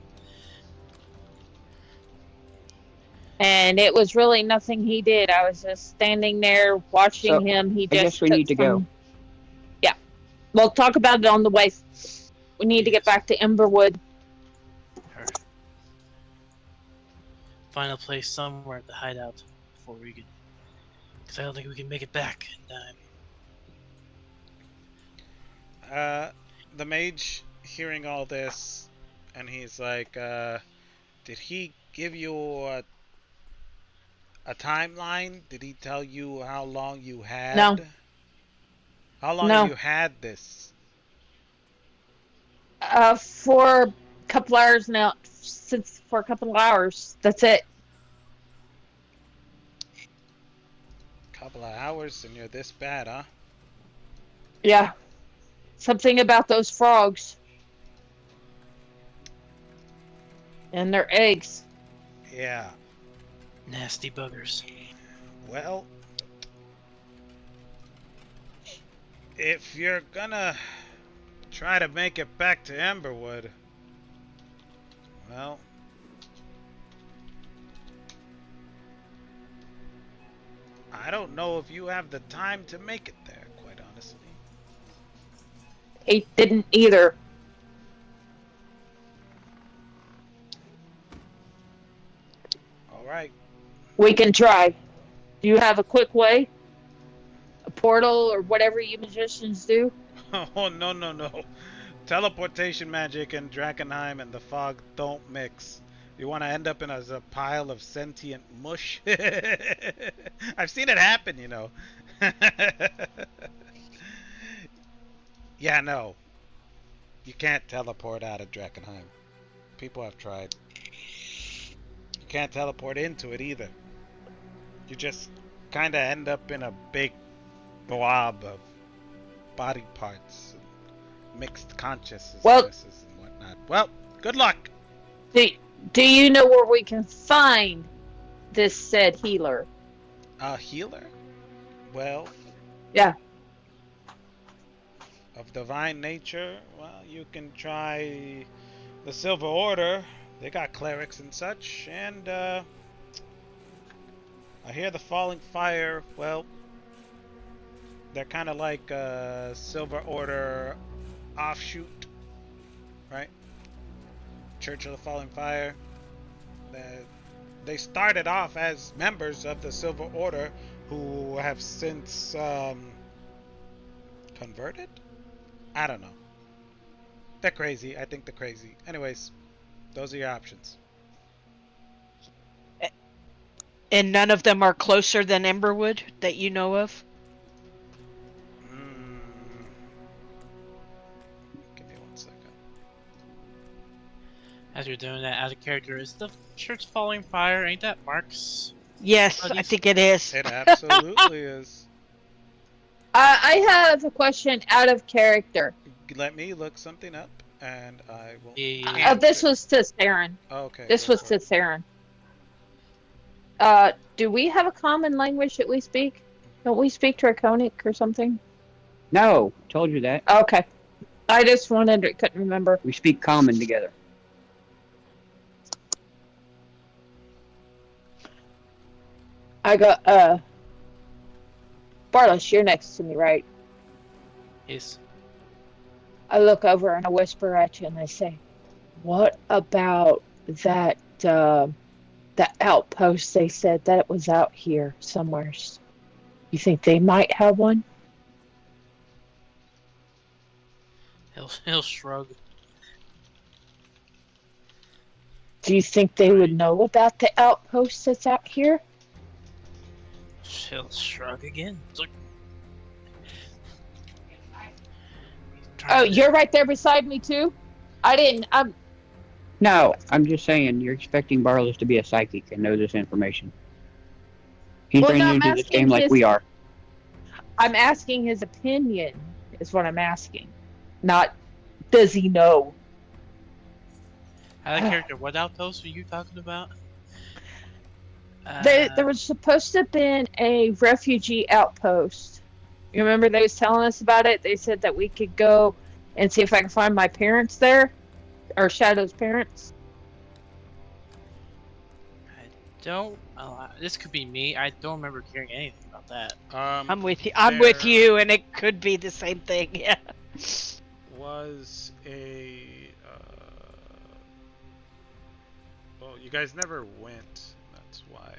And it was really nothing he did. I was just standing there watching So him. He I guess just we took need to go. some. Yeah, we'll talk about it on the way. We need to get Yes. back to Emberwood. Her. Find a place somewhere at the hideout before we can, because I don't think we can make it back in time. Uh, the mage hearing all this, and he's like, did he give you a timeline? Did he tell you how long you No, had? How long have no. you had this? For a couple hours now. Since for a couple of hours. That's it. Couple of hours, and you're this bad, huh? Yeah. Something about those frogs and their eggs. Yeah. Nasty buggers. Well, if you're gonna try to make it back to Emberwood, well, I don't know if you have the time to make it there, quite honestly. He didn't either. All right. We can try. Do you have a quick way? A portal or whatever you magicians do? Oh, no, no, no. Teleportation magic and Drakkenheim and the fog don't mix. You want to end up in a pile of sentient mush? I've seen it happen, you know. Yeah, no. You can't teleport out of Drakkenheim. People have tried. You can't teleport into it either. You just kind of end up in a big blob of body parts, and mixed Well, consciousnesses and whatnot. Well, good luck. do, do you know where we can find this said healer? A healer? Well, Yeah. of divine nature, well, you can try the Silver Order. They got clerics and such, and I hear the falling fire. Well, they're kind of like a Silver Order offshoot, right? Church of the Falling Fire. They started off as members of the Silver Order who have since converted? I don't know. They're crazy. I think they're crazy. Anyways, those are your options. And none of them are closer than Emberwood that you know of? Mm, give me 1 second. As you're doing that, out of character, is the church falling fire? Ain't that Mark's? Yes, I Buddies? think it is. It absolutely is. I have a question out of character. Let me look something up, and I will Yeah. This answer. was to Saren. Okay, This go was for to it. Saren. Do we have a common language that we speak? Don't we speak Draconic or something? No, I told you that. Okay. I just wanted to, couldn't remember. We speak common together. I got, Barlis, you're next to me, right? Yes. I look over and I whisper at you and I say, what about that outpost they said that it was out here somewhere? You think they might have one? He'll shrug. Do you think they would know about the outpost that's out here? He'll shrug again. It's like, Oh, you're right there beside me too? I'm No, I'm just saying you're expecting Barlow's to be a psychic and know this information. He's well, brand no, new to this game like we are. I'm asking his opinion is what I'm asking. Not does he know? out of character, what outpost are you talking about? There was supposed to have been a refugee outpost. You remember they was telling us about it? They said that we could go and see if I can find my parents there, or Shadow's parents. I don't. This could be me. I don't remember hearing anything about that. I'm with you. I'm with you, and it could be the same thing. Yeah. Was a. Well, you guys never went. That's why.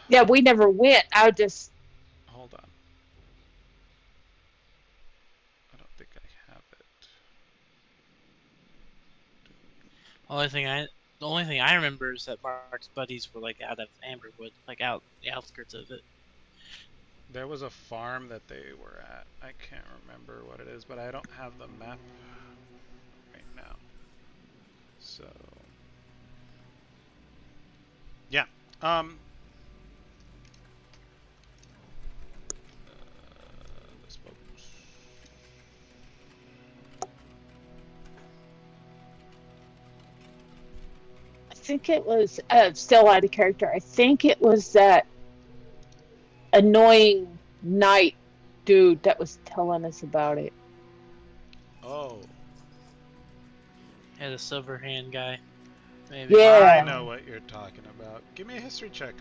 Yeah, we never went. I just Hold on. I don't think I have it. The only thing I remember is that Mark's buddies were like out of Amberwood, like out the outskirts of it. There was a farm that they were at. I can't remember what it is, but I don't have the map right now. So, yeah. This focus. I think it was still out of character. I think it was that annoying knight dude that was telling us about it. Oh, Yeah, the silver hand guy. Maybe. Yeah. I know what you're talking about. Give me a history check.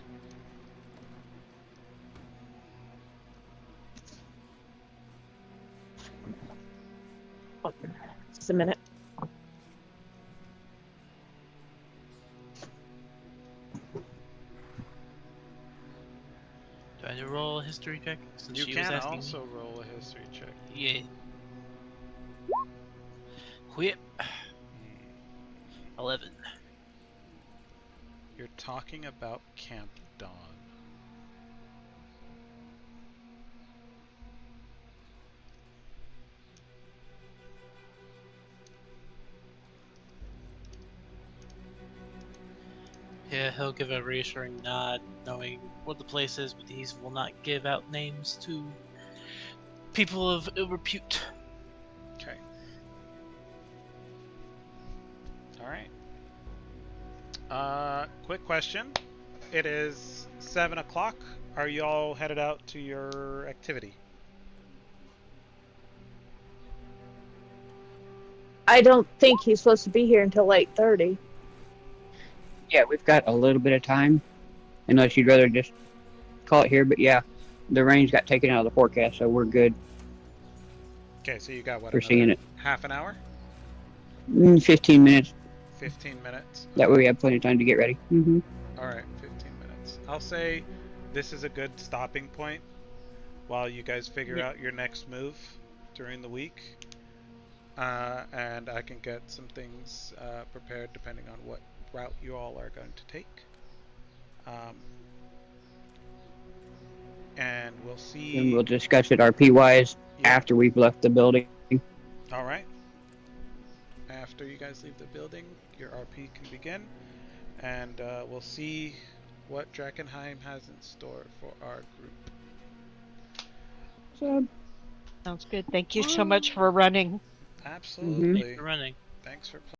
Just a minute. Do I need to roll a history check? Since You she was can asking also me? roll a history check. Yeah. Whip. 11. You're talking about Camp Dawn. Yeah, he'll give a reassuring nod, knowing what the place is, but he will not give out names to people of ill repute. Okay. All right. Quick question. It is 7 o'clock. Are you all headed out to your activity? I don't think he's supposed to be here until 8:30. Yeah, we've got a little bit of time, unless you'd rather just call it here. But yeah, the rain's got taken out of the forecast, so we're good Okay, so you got what, for seeing another it. half an hour? 15 minutes. 15 minutes? That way we have plenty of time to get ready. All right, 15 minutes. I'll say this is a good stopping point while you guys figure Yep. out your next move during the week. And I can get some things prepared depending on what route you all are going to take. And we'll And see. we'll discuss it RP wise Yep. after we've left the building. All right. After you guys leave the building, your RP can begin, and we'll see what Drakkenheim has in store for our group. So, Sounds good. Thank you so much for running. mhm. Thanks Absolutely. for running. Thanks for playing.